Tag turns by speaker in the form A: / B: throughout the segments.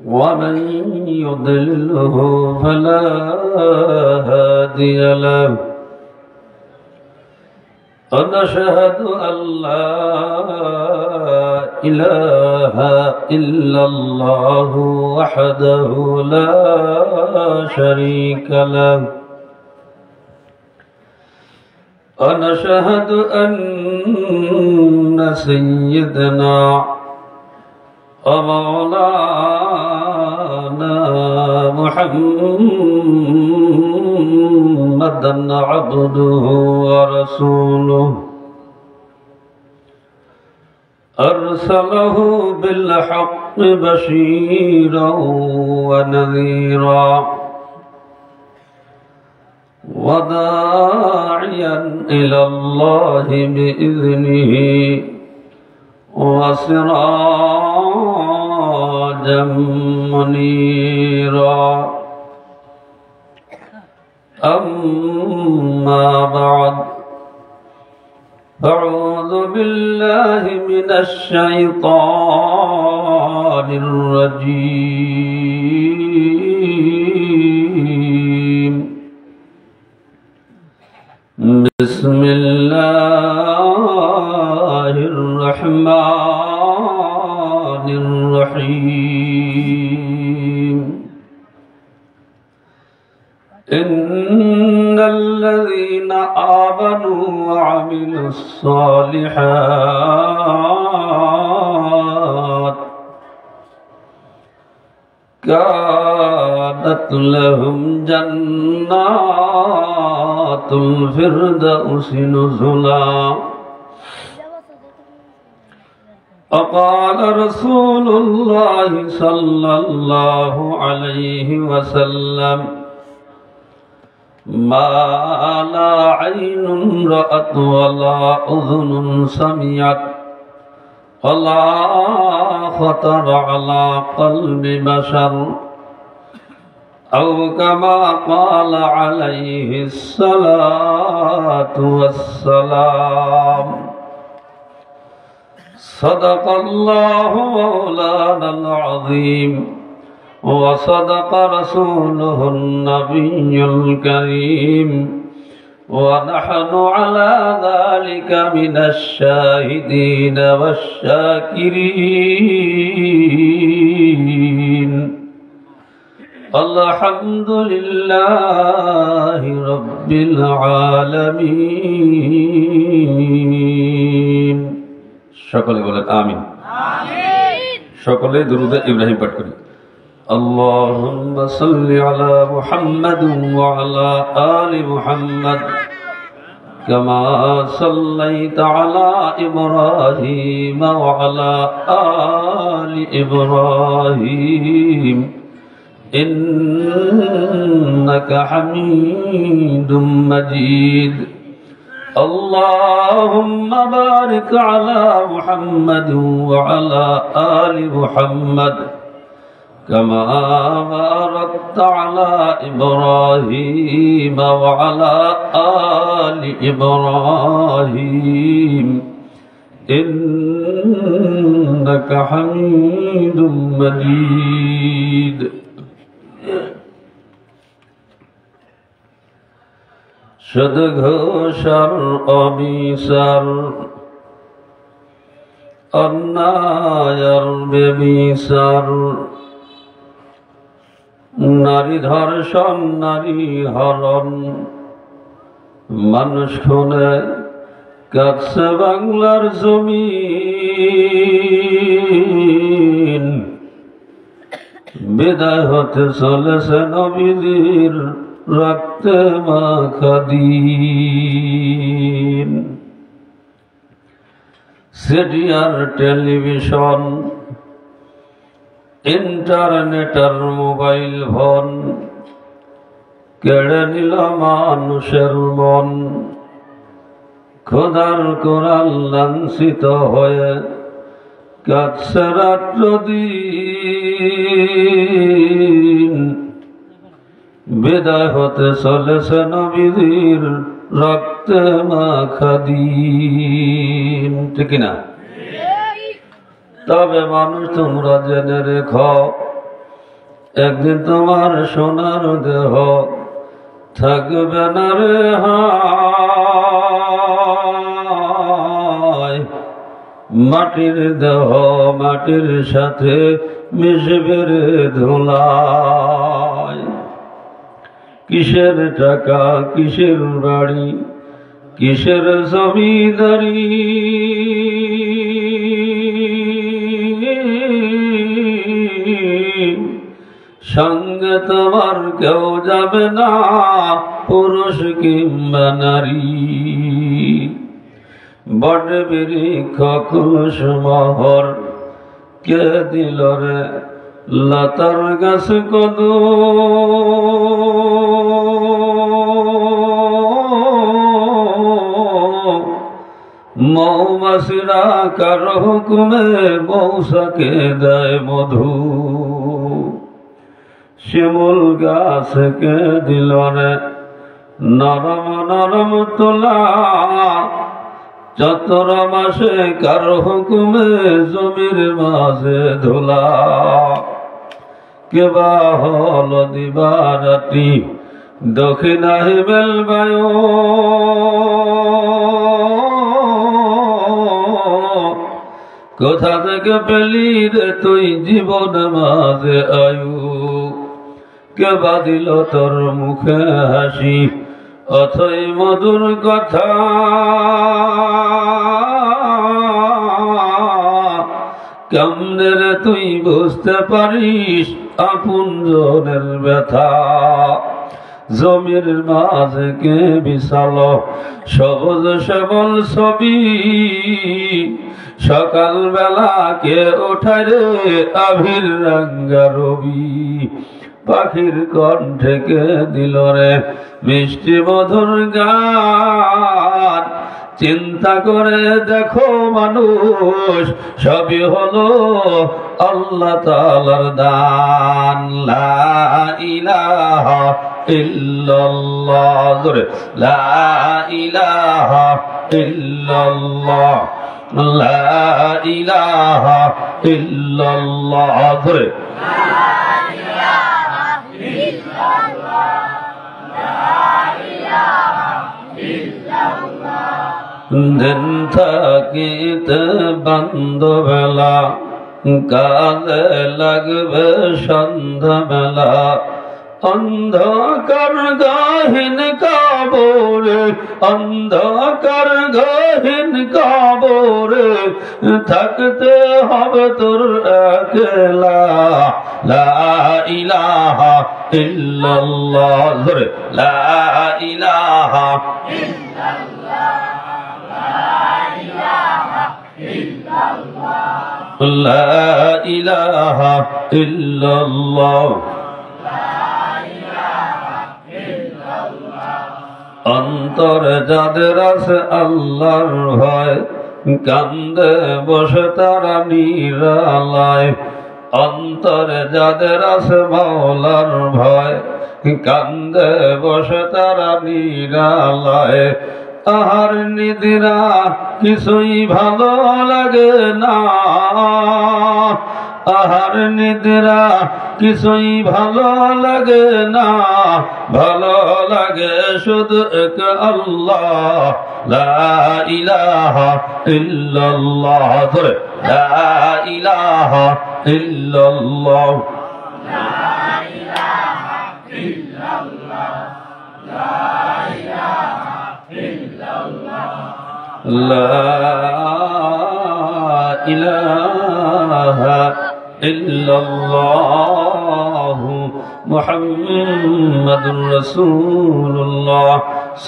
A: ومن يضلله فلا هادي له ونشهد أن لا إله إلا الله وحده لا شريك له ونشهد أن سيدنا ومولانا محمدا عبده ورسوله أرسله بالحق بشيرا ونذيرا وداعيا إلى الله بإذنه وسراجا منيرا أما بعد أعوذ بالله من الشيطان الرجيم بسم الله الرحمن الرحيم إن الذين آمنوا وعملوا الصالحات كانت لهم جنات الفردوس نزلا وقال رسول الله صلى الله عليه وسلم ما لا عين رأت ولا أذن سمعت ولا خطر على قلب بشر أو كما قال عليه الصلاة والسلام صدق الله مولانا العظيم وصدق رسوله النبي الكريم ونحن على ذلك من الشاهدين والشاكرين الحمد لله رب العالمين সকলে বলেন আমিন আমিন সকলে দুরূদ ইব্রাহিম পাঠ করি اللهم صل على محمد وعلى آل محمد كما صليت على إبراهيم وعلى آل إبراهيم إنك حميد مجيد اللهم بارك على محمد وعلى آل محمد كما باركت على إبراهيم وعلى آل إبراهيم إنك حميد مجيد সদঘোষর অবিচার অন্যায়ের বেবিচার নারী ধর্ষণ নারী হরণ মানুষ খুনে কাঁদছে বাংলার জমিন বিদায় হতে চলেছে নবীদের রক্তে মাখা দিন সিডিআর টেলিভিশন इंटरनेट और मोबाइल फोन केड़े निल मानुषेर मन खोदार कोराल लांछित हये काटছে রাত্র দিন বিদায় হতে চলেছে নবীর রক্তে মাখা দিন ঠিক না তবে মানুষ তোমরা জেনে রেখো, একদিন তোমার সোনার দেহ থাকবে না রে হায়, মাটির দেহ মাটির সাথে মিশবে রে ধুলায়। কিসের টাকা কিসের বাড়ি কিসের জমিদারি, সঙ্গে তোমার কেউ যাবে না, পুরুষ কিংবা নারী। বট বৃক্ষ কুশ মহর কে দিল রে, লতার গাছ কদু মৌমাছিরা কারো হুকুমে মৌসাকে দেয় মধু। শিমুল গাছকে দিল রে নরম নরম তোলা, চতুর মাসে কারো হুকুমে জমির মাঝে ধুলা। কেবা হল দিবারাতি দক্ষিণাহি বেলবায়ু, কোথা থেকে পেলি রে তুই জীবন মাঝে আয়ু। কেবা দিল তোর মুখে হাসি অথই মধুর কথা, কেমনে রে তুই বুঝতে পারিস আপন জনের ব্যথা। জমির মাঝে কে বিশাল সবুজ শ্যামল ছবি, সকাল বেলা কে ওঠায় রে আভির রাঙ্গা রবি। পাখির কণ্ঠে কে দিল রে মিষ্টি মধুর গান, চিন্তা করে দেখো মানুষ সবই হলো আল্লাহ তাআলার দান। লা ইলাহা ইল্লাল্লাহ, লা ইলাহা ইল্লাল্লাহ, লা ইলাহা ইল্লাল্লাহ, দিন থাকিতে বান্ধবেলা, কালে লাগবে সন্ধ্যা বেলা। অন্ধকার গহীন কবরে, অন্ধকার গহীন কবরে থাকতে হবে তোর একলা। লা ইলাহা ইল্লাল্লাহ, লা ইলাহা ইল্লাল্লাহ, লা ইলাহা ইল্লাল্লাহ। অন্তরে যাদের আছে আল্লাহর ভয়, কান্দে বসে তারা নিরালায়। অন্তরে যাদের আছে মাওলার ভয়, কান্দে বসে তারা নিরালায়। আহার নিদ্রা কিছুই ভালো লাগে না, আহার নিদ্রা কিছুই ভালো লাগে না, ভালো লাগে শুধু এক আল্লাহ। লা ইলাহা ইল্লাল্লাহ, লা ইলাহা ইল্লাল্লাহ, লা ইলাহা ইল্লাল্লাহ, লা ইলাহা ইল্লাল্লাহ, লা ইলাহা ইল্লাল্লাহ মুহাম্মাদুর রাসূলুল্লাহ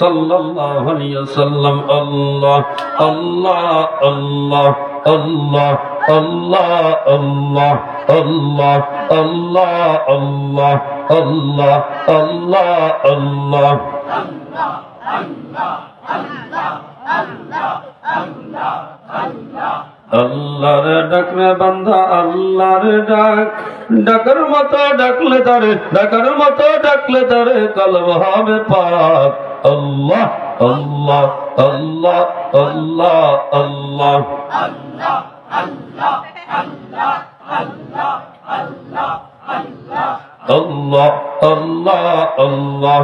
A: সাল্লাল্লাহু আলাইহি ওয়াসাল্লাম। আল্লাহ আল্লাহ আল্লাহ আল্লাহ আল্লাহ আল্লাহ আল্লাহ আল্লাহ আল্লাহ আল্লাহ আল্লাহ আল্লাহ। আল্লাহরে ডাকলে বান্দা আল্লাহরে ডাক, ডাকার মতো ডাকলে তারে, ডাকার মতো ডাকলে তারে কলব হবে পাক। আল্লাহ আল্লাহ আল্লাহ আল্লাহ আল্লাহ আল্লাহ আল্লাহ আল্লাহ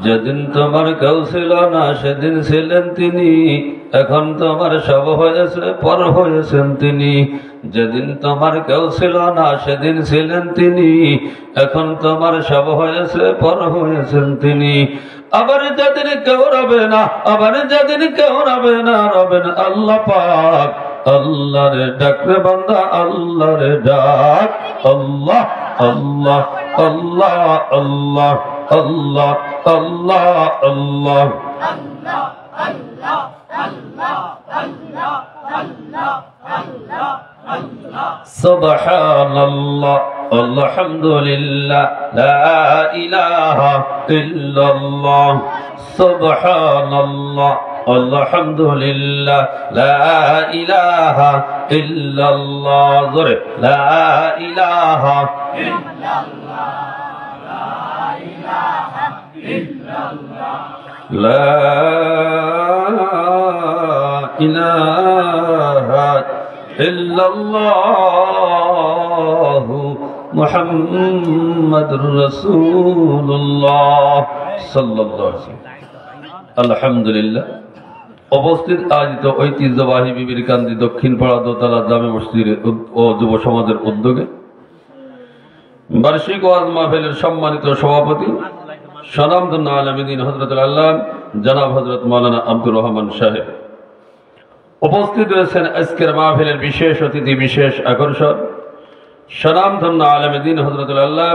A: যেদিন তোমার কেউ ছিল না সেদিন ছিলেন তিনি, এখন তোমার সব হয়েছে পর হয়েছেন তিনি। যেদিন তোমার কেউ ছিল না সেদিন ছিলেন তিনি, এখন তোমার সব হয়েছে পর হয়েছেন তিনি। আবার যেদিন কেউ রবে না, আবার যেদিন কেউ রবে না, রবেন আল্লাহ পাক। আল্লাহরে ডাক রে বান্দা, আল্লাহরে ডাক। আল্লাহ আল্লাহ আল্লাহ আল্লাহ আল্লাহ আল্লাহ আল্লাহ সুবহানাল্লাহ আলহামদুলিল্লাহ লা ইলাহা ইল্লাল্লাহ সুবহানাল্লাহ আলহামদুলিল্লাহ লা ইলাহা ইল্লাল্লাহ জোরে লা ইলাহা ইল্লাল্লাহ লা ইলাহা ইল্লাল্লাহ মুহাম্মাদুর রাসূলুল্লাহ সাল্লাল্লাহু আলাইহি ওয়াসাল্লাম। আলহামদুলিল্লাহ। উপস্থিত আয়োজিত ঐতিহ্যবাহী বিবির কান্দি দক্ষিণ পাড়া দোতলা জামে মসজিদ ও যুব সমাজের উদ্যোগে বার্ষিক ওয়াজ মাহফিলের সম্মানিত সভাপতি স্বনামধন্য আলেমে দ্বীন হযরত আল্লাহ জনাব হযরত মাওলানা আব্দুর রহমান সাহেব উপস্থিত রয়েছেন। আজকের মাহফিলের বিশেষ অতিথি, বিশেষ আকর্ষণ স্বনামধন্য আলেমে দ্বীন হযরত আল্লাহ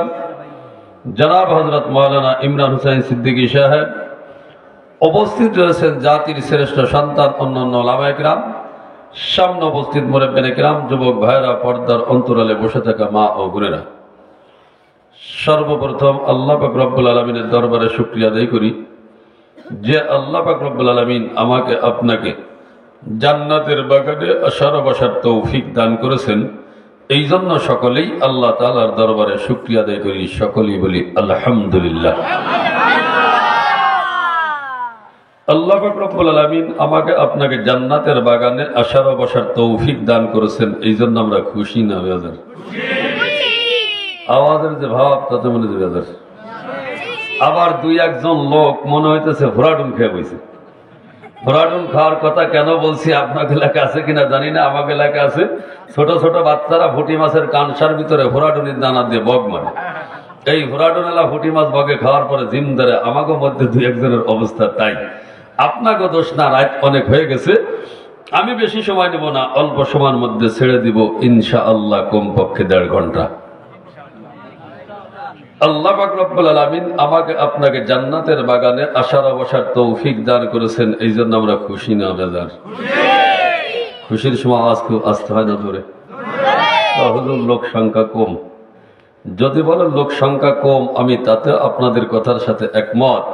A: জনাব হযরত মাওলানা ইমরান হুসাইন সিদ্দিকী সাহেব। উপস্থিত রয়েছেন জাতির শ্রেষ্ঠ সন্তান অন্যান্য ওলামায়ে কেরাম, সামনে উপস্থিত মুরব্বিয়ানে কেরাম, যুবক ভাইরা, পর্দার অন্তরালে বসে থাকা মা ও বোনেরা। সর্বপ্রথম আল্লাহ পাক রব্বুল আলামিনের দরবারে শুকরিয়া আদায় করি যে আল্লাহ পাক রব্বুল আলামিন আমাকে আপনাকে জান্নাতের বাগানে আসার বসার তৌফিক দান করেছেন। এই জন্য সকলেই আল্লাহ তাআলার দরবারে শুকরিয়া আদায় করি, সকলেই বলি আলহামদুলিল্লাহ। আল্লাহ পাক রব্বুল আলামিন আমাকে আপনাকে জান্নাতের বাগানে আসার বসার তৌফিক দান করেছেন, এই জন্য আমরা খুশি না বেজার? আওয়াজের যে ভাব তাতে মনে হয় বেজার। আবার দুই একজন লোক মনে হইতেছে ভোরাডুন খেয়ে বইছে। ভোরাডুন খাওয়ার কথা কেন বলছি, আপনার এলাকা আছে কিনা জানি না, আমাকে এলাকা আছে। ছোট ছোট বাচ্চারা ফুটি মাছের কানসার ভিতরে ভোরাডুনির দানা দিয়ে বগ মারে। এই ভোরাডুনেলা ফুটি মাছ বগে খাওয়ার পরে জিম ধরে। আমাকে মধ্যে দুই একজনের অবস্থা তাই। আপনাকে দোষ না, রাত অনেক হয়ে গেছে। আমি বেশি সময় নেব না, অল্প সময়ের মধ্যে ছেড়ে দিব ইনশাআল্লাহ, কমপক্ষে 1.5 ঘন্টা। আল্লাহ পাক রব্বুল আলামিন আমাকে আপনাকে জান্নাতের বাগানে আসার বসার তৌফিক দান করেছেন, এই জন্য আমরা খুশি না বেজার? খুশির সময় আওয়াজ খুব আসতে হয় না ধরে। হুজুর লোক সংখ্যা কম, যদি বলেন লোক সংখ্যা কম, আমি তাতে আপনাদের কথার সাথে একমত।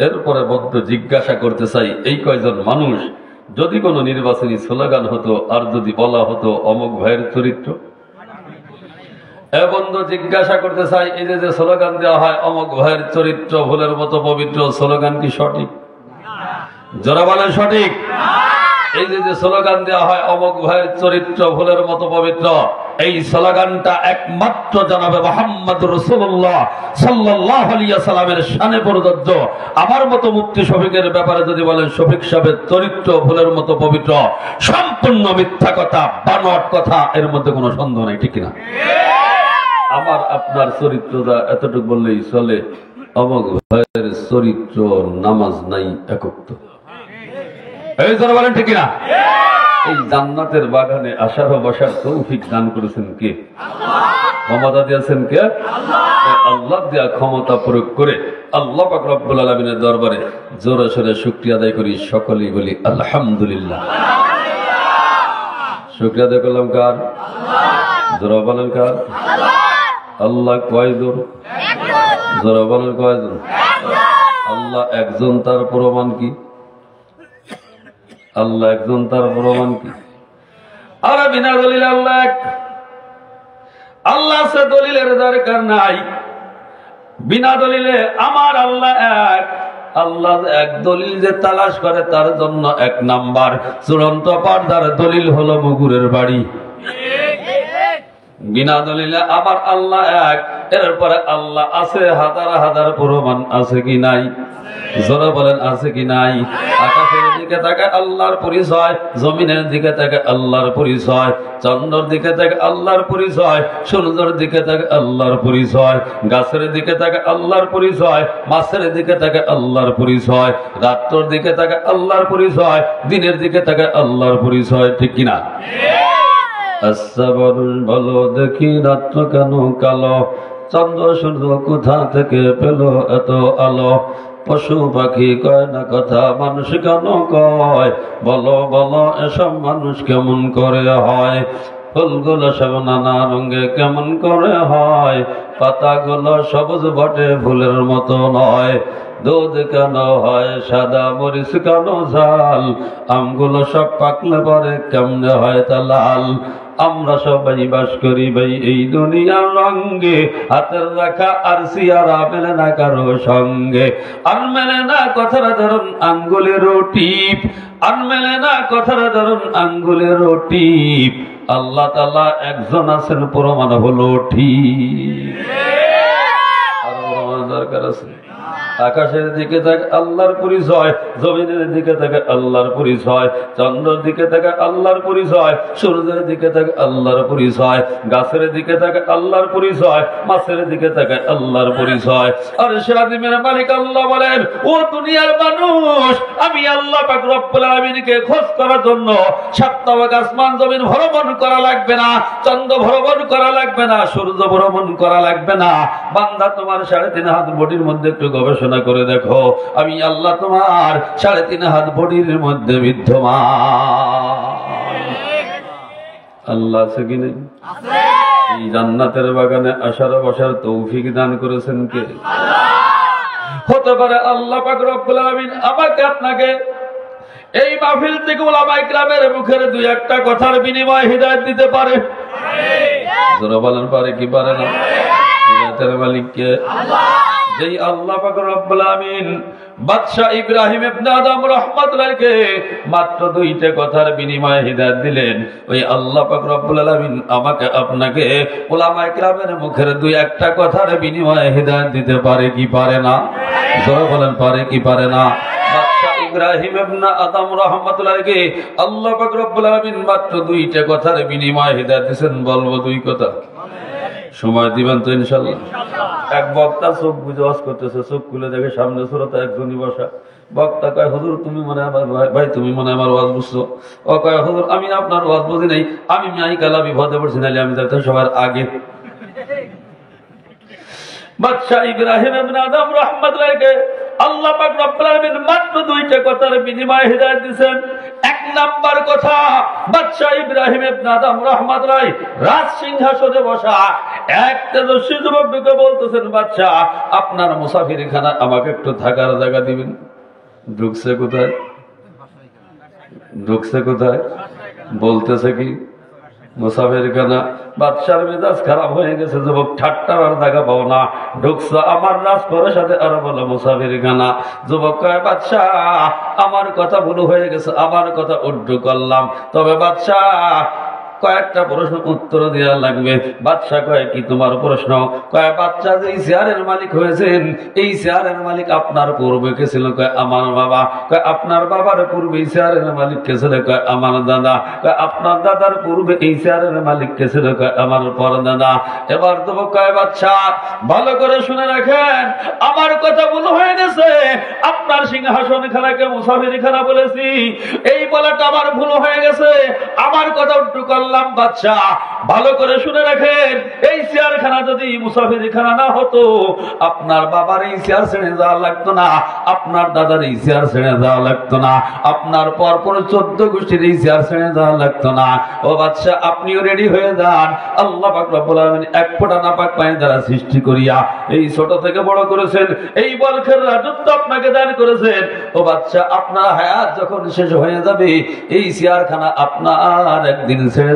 A: এরপরে বদ্ধ জিজ্ঞাসা করতে চাই, এই কয়জন মানুষ যদি কোনো নির্বাচনী স্লোগান হতো আর যদি বলা হতো অমুক ভাইয়ের চরিত্র, এ বন্ধু জিজ্ঞাসা করতে চাই, এই যে স্লোগান দেওয়া হয় অমুক ভাইয়ের চরিত্র ফুলের মতো পবিত্র, স্লোগান কি সঠিক? যারা বলেন সঠিক। এই যে স্লোগান দেওয়া হয় অমুক ভাইয়ের চরিত্র ফুলের মতো পবিত্র, এই স্লোগানটা একমাত্র জনাবে মুহাম্মদুর রাসূলুল্লাহ সাল্লাল্লাহু আলাইহি ওয়াসাল্লামের শানে প্রযোজ্য। আমার মতো মুফতি শফিকের ব্যাপারে যদি বলেন শফিক সাহেবের চরিত্র ফুলের মতো পবিত্র, সম্পূর্ণ মিথ্যা কথা, বানোয়াট কথা, এর মধ্যে কোনো সন্দেহ নাই, ঠিক কিনা? আমার আপনার চরিত্রটা এতটুকু বললেই চলে, অমুক ভাইয়ের চরিত্র নামাজ নাই, একত্ব। এই যারা বলেন ঠিক কিনা? এই জান্নাতের বাগানে আসার বসার তৌফিক দান করেছেন কে? ক্ষমতা দিয়েছেন কে? আল্লাহ দেয়া ক্ষমতা প্রয়োগ করে আল্লাহ পাক রব্বুল আলামিনের দরবারে জোরে সোরে শুকরিয়া আদায় করি, সকলেই বলি আলহামদুলিল্লাহ। শুকরিয়া আদায় করলাম কার? জোরে বলেন কার? আল্লাহ কয়জন? জোরে বলেন কয়জন? আল্লাহ একজন, তার প্রমাণ কি? আল্লাহ একজন, তার প্রমাণ কি? আরে বিনা দলিলে আল্লাহ এক। আল্লাহ সে দলিলের দরকার নাই। বিনা দলিলে আমার আল্লাহ এক, আল্লাহ এক দলিল যে তালাশ করে তার জন্য এক নাম্বার চূড়ান্ত পর্দার দলিল হলো মুগুরের বাড়ি। বিনা দলিলে আবার আল্লাহ এক, এরপরে আল্লাহ আছে, হাজার হাজার প্রমাণ আছে কি নাই? জোরে বলেন আছে কি নাই? আকাশের দিকে তাকে আল্লাহর পরিচয়, জমিনের দিকে তাকে আল্লাহর পরিচয়, চন্দ্রের দিকে তাকে আল্লাহর পরিচয়, সূর্যের দিকে তাকে আল্লাহর পরিচয়, গাছের দিকে তাকে আল্লাহর পরিচয়, মাছের দিকে তাকে আল্লাহর পরিচয়, রাত্রের দিকে তাকে আল্লাহর পরিচয়, দিনের দিকে তাকে আল্লাহর পরিচয়। ঠিক কিনা? আচ্ছা বলুন, বলো দেখি রাত্র কেন কালো, চন্দ্র সূর্য কোথা থেকে পেল এত আলো? পশু পাখি কয় না কথা, মানুষ কেন কয়? বলো বলো এসব মানুষ কেমন করে হয়? ফুলগুলো সব নানা রঙে কেমন করে হয়? পাতাগুলো সবুজ বটে ফুলের মতো নয়। দুধ কেন হয় সাদা, মরিচ কেন ঝাল? আমগুলো সব পাকলে পরে কেমনে হয় তা লাল? আমরা সবাই বাস করি ভাই এই দুনিয়ার রঙে, হাতের রাখা আর সিয়ারা মেলে না কারো সঙ্গে। আর মেলে না কথার ধরুন আঙ্গুলের টিপ, আর মেলে না কথার ধরুন আঙ্গুলের টিপ। আল্লাহ তাআলা একজন আছেন, প্রমাণ হলো ঠিক। আর প্রমাণ দরকার আছে? আকাশের দিকে থাকে আল্লাহর পরিচয়, জমিনের দিকে থাকে আল্লাহর পরিচয়, চন্দ্রের দিকে থাকে আল্লাহর পরিচয়, সূর্যের দিকে থাকে আল্লাহর পরিচয়, গাছের দিকে থাকে আল্লাহর পরিচয়, মাছের দিকে থাকে আল্লাহর পরিচয়। আর আরশের মালিক আল্লাহ বলেন, ও দুনিয়ার মানুষ, আমি আল্লাহ পাক রব্বুল আলামিনকে খোঁজ করার জন্য সাতটা আসমান জমিন ভ্রমণ করা লাগবে না, চন্দ্র ভ্রমণ করা লাগবে না, সূর্য ভ্রমণ করা লাগবে না। বান্দা তোমার 3.5 হাত বডির মধ্যে একটু গবেষণা করে দেখো, আমি আল্লাহ তোমার 3.5 হাত বডির মধ্যে বিদ্যমান। আল্লাহ আছে কি নেই? এই জান্নাতের বাগানে আসার বসার তৌফিক দান করেছেন কে? হতে পারে আল্লাহ পাক রব্বুল আলামিন আমাকে আপনাকে এই মাহফিল থেকে উলামায়ে কিরামের মুখের দুই একটা কথার বিনিময়ে হিদায়াত দিতে পারে। যারা বলেন পারে কি পারে না? হিদায়াতের মালিক কে? আল্লাহ। যেই আল্লাহ পাক রব্বুল আলামিন বাদশা ইব্রাহিম ইবনে আদম রাহমাতুল্লাহকে মাত্র দুইটা কথার বিনিময়ে হিদায়াত দিলেন, ওই আল্লাহ পাক রব্বুল আলামিন আমাকে আপনাকে উলামায়ে কিরামের মুখের দুই একটা কথার বিনিময়ে হিদায়াত দিতে পারে কি পারে না? যারা বলেন পারে কি পারে না? বাদশা ইব্রাহিম ইবনে আদম রাহমাতুল্লাহকে আল্লাহ পাক রব্বুল আলামিন মাত্র দুইটা কথার বিনিময়ে হিদায়াত দিয়েছেন। বলবো দুই কথা, সময় দিবেন তো ইনশাআল্লাহ? এক বক্তা চোখ বুঝে ওয়াজ করতেছে, চোখ খুলে দেখে সামনে শ্রোতা একজনই বসা। বক্তা কয়, হুজুর তুমি মনে আমার ভাই, তুমি মনে আমার ওয়াজ বুঝছো? ও কয়, হুজুর আমি আপনার ওয়াজ বুঝি নাই, আমি মাইকালা বিপদে পড়ছি, নাইলে আমি যাইতাম সবার আগে। বাদশা ইব্রাহিম ইবনে আদম রাহমাতুল্লাহকে আল্লাহ পাক রব্বুল আলামিন মাত্র দুইটা কথার বিনিময়ে হিদায়াত দিবেন। এক নাম্বার কথা, বাদশা ইব্রাহিম ইবনে আদম রাহমাতুল্লাহ রাজ সিংহাসনে বসা এক তেজস্বী যুবককে বলতেছেন, বাদশা আপনার মুসাফিরখানা আমাকে একটু থাকার জায়গা দিবেন। ঢুকছে কোথায়? ঢুকছে কোথায়? বলতেছে কি মুসাফিরখানা। বাদশার মেজাজ খারাপ হয়ে গেছে, যুবক ঠাট্টার আর জায়গা পাও না, ঢুকছো আমার রাজপ্রাসাদে আর বলো মুসাফিরখানা। যুবক কয়, বাদশা আমার কথা ভুল হয়ে গেছে, আমার কথা উড্ডু করলাম, তবে বাদশা কয়েকটা প্রশ্ন উত্তর দেওয়া লাগবে। বাদশা কয়, কি তোমার প্রশ্ন? কয়, বাচ্চা যে চেয়ারের মালিক হয়েছেন, এই চেয়ারের মালিক আপনার পূর্বে কে ছিল? কয়, আমার বাবা। কয়, আপনার বাবার পূর্বে এই চেয়ারের মালিক কে ছিল? কয়, আমার দাদা। কয়, আপনার দাদার পূর্বে এই চেয়ারের মালিক কে ছিল? কয়, আমার পর দাদা। এবার তো কয়, বাচ্চা ভালো করে শুনে রাখেন, আমার কথা ভুল হয়ে গেছে, আপনার সিংহাসন খানাকে মুসাফিরখানা বলেছি, এই বলাটা আমার ভুল হয়ে গেছে, আমার কথা উল্টো করলাম। বাদশা ভালো করে শুনে রাখেন, এই চেয়ারখানা যদি মুসাফিরখানা না হতো, আপনার বাবার এই চেয়ার ছেড়ে যাওয়া লাগতো না, আপনার দাদার এই চেয়ার ছেড়ে যাওয়া লাগতো না, আপনার পরপর 14 গোষ্ঠীর এই চেয়ার ছেড়ে যাওয়া লাগতো না। ও বাদশা আপনিও রেডি হয়ে যান, আল্লাহ পাক রব্বুল আলামিন এক ফোঁটা নাপাক পানি দ্বারা সৃষ্টি করিয়া এই ছোট থেকে বড় করেছেন, এই বলখের রাজত্ব আপনাকে দান করেছেন। ও বাদশা আপনার হায়াত যখন শেষ হয়ে যাবে, এই চেয়ারখানা আপনার একদিন ছেড়ে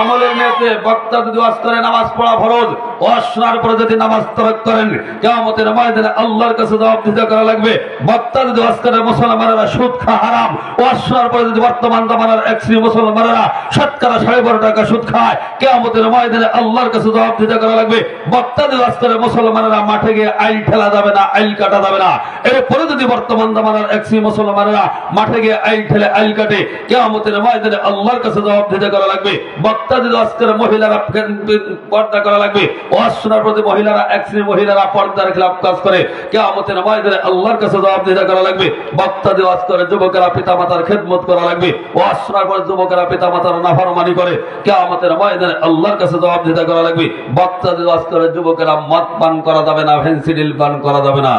A: আমলের নিয়তে বক্তা যদি ওয়াজ করে নামাজ পড়া ফরজ, ওয়াজ শোনার পরে যদি নামাজ তরক করেন কিয়ামতের ময়দানে আল্লাহর কাছে জবাবদিহি করা লাগবে। বক্তা যদি ওয়াজ করে মুসলমানেরা সুদ খাওয়া হারাম, ওয়াজ শোনার পরে যদি বর্তমান জামানার এক শ্রেণী মুসলমানেরা শতকরা 12.5 টাকা সুদ খায়, কিয়ামতের ময়দানে আল্লাহর কাছে জবাবদিহি করা লাগবে। বক্তা যদি ওয়াজ করে মুসলমানেরা মাঠে গিয়ে আইল ঠেলা যাবে না, আইল কাটা যাবে না। এরপরে যদি বর্তমান জামানার এক শ্রেণী মুসলমানেরা মাঠে গিয়ে আইল ঠেলে আইল কাটে, কিয়ামতের ময়দানে আল্লাহর কাছে জবাবদিহি করা লাগবে। বক্তা যদি ওয়াজ করে মহিলারা পর্দা করা লাগবে, ওয়াজ শোনার প্রতি মহিলারা এক শ্রেণীর মহিলারা পর্দার খেলাফ কাজ করে, কিয়ামতের ময়দানে আল্লাহর কাছে জবাবদিহি করা লাগবে। বক্তা যদি ওয়াজ করে যুবকেরা পিতামাতার খেদমত করা লাগবে, ওয়াজ শোনার পরে যুবকেরা পিতামাতার নাফরমানি করে, কিয়ামতের ময়দানে আল্লাহর কাছে জবাবদিহি করা লাগবে। বক্তা যদি ওয়াজ করে যুবকেরা মদ পান করা যাবে না, ফেন্সিডিল পান করা যাবে না,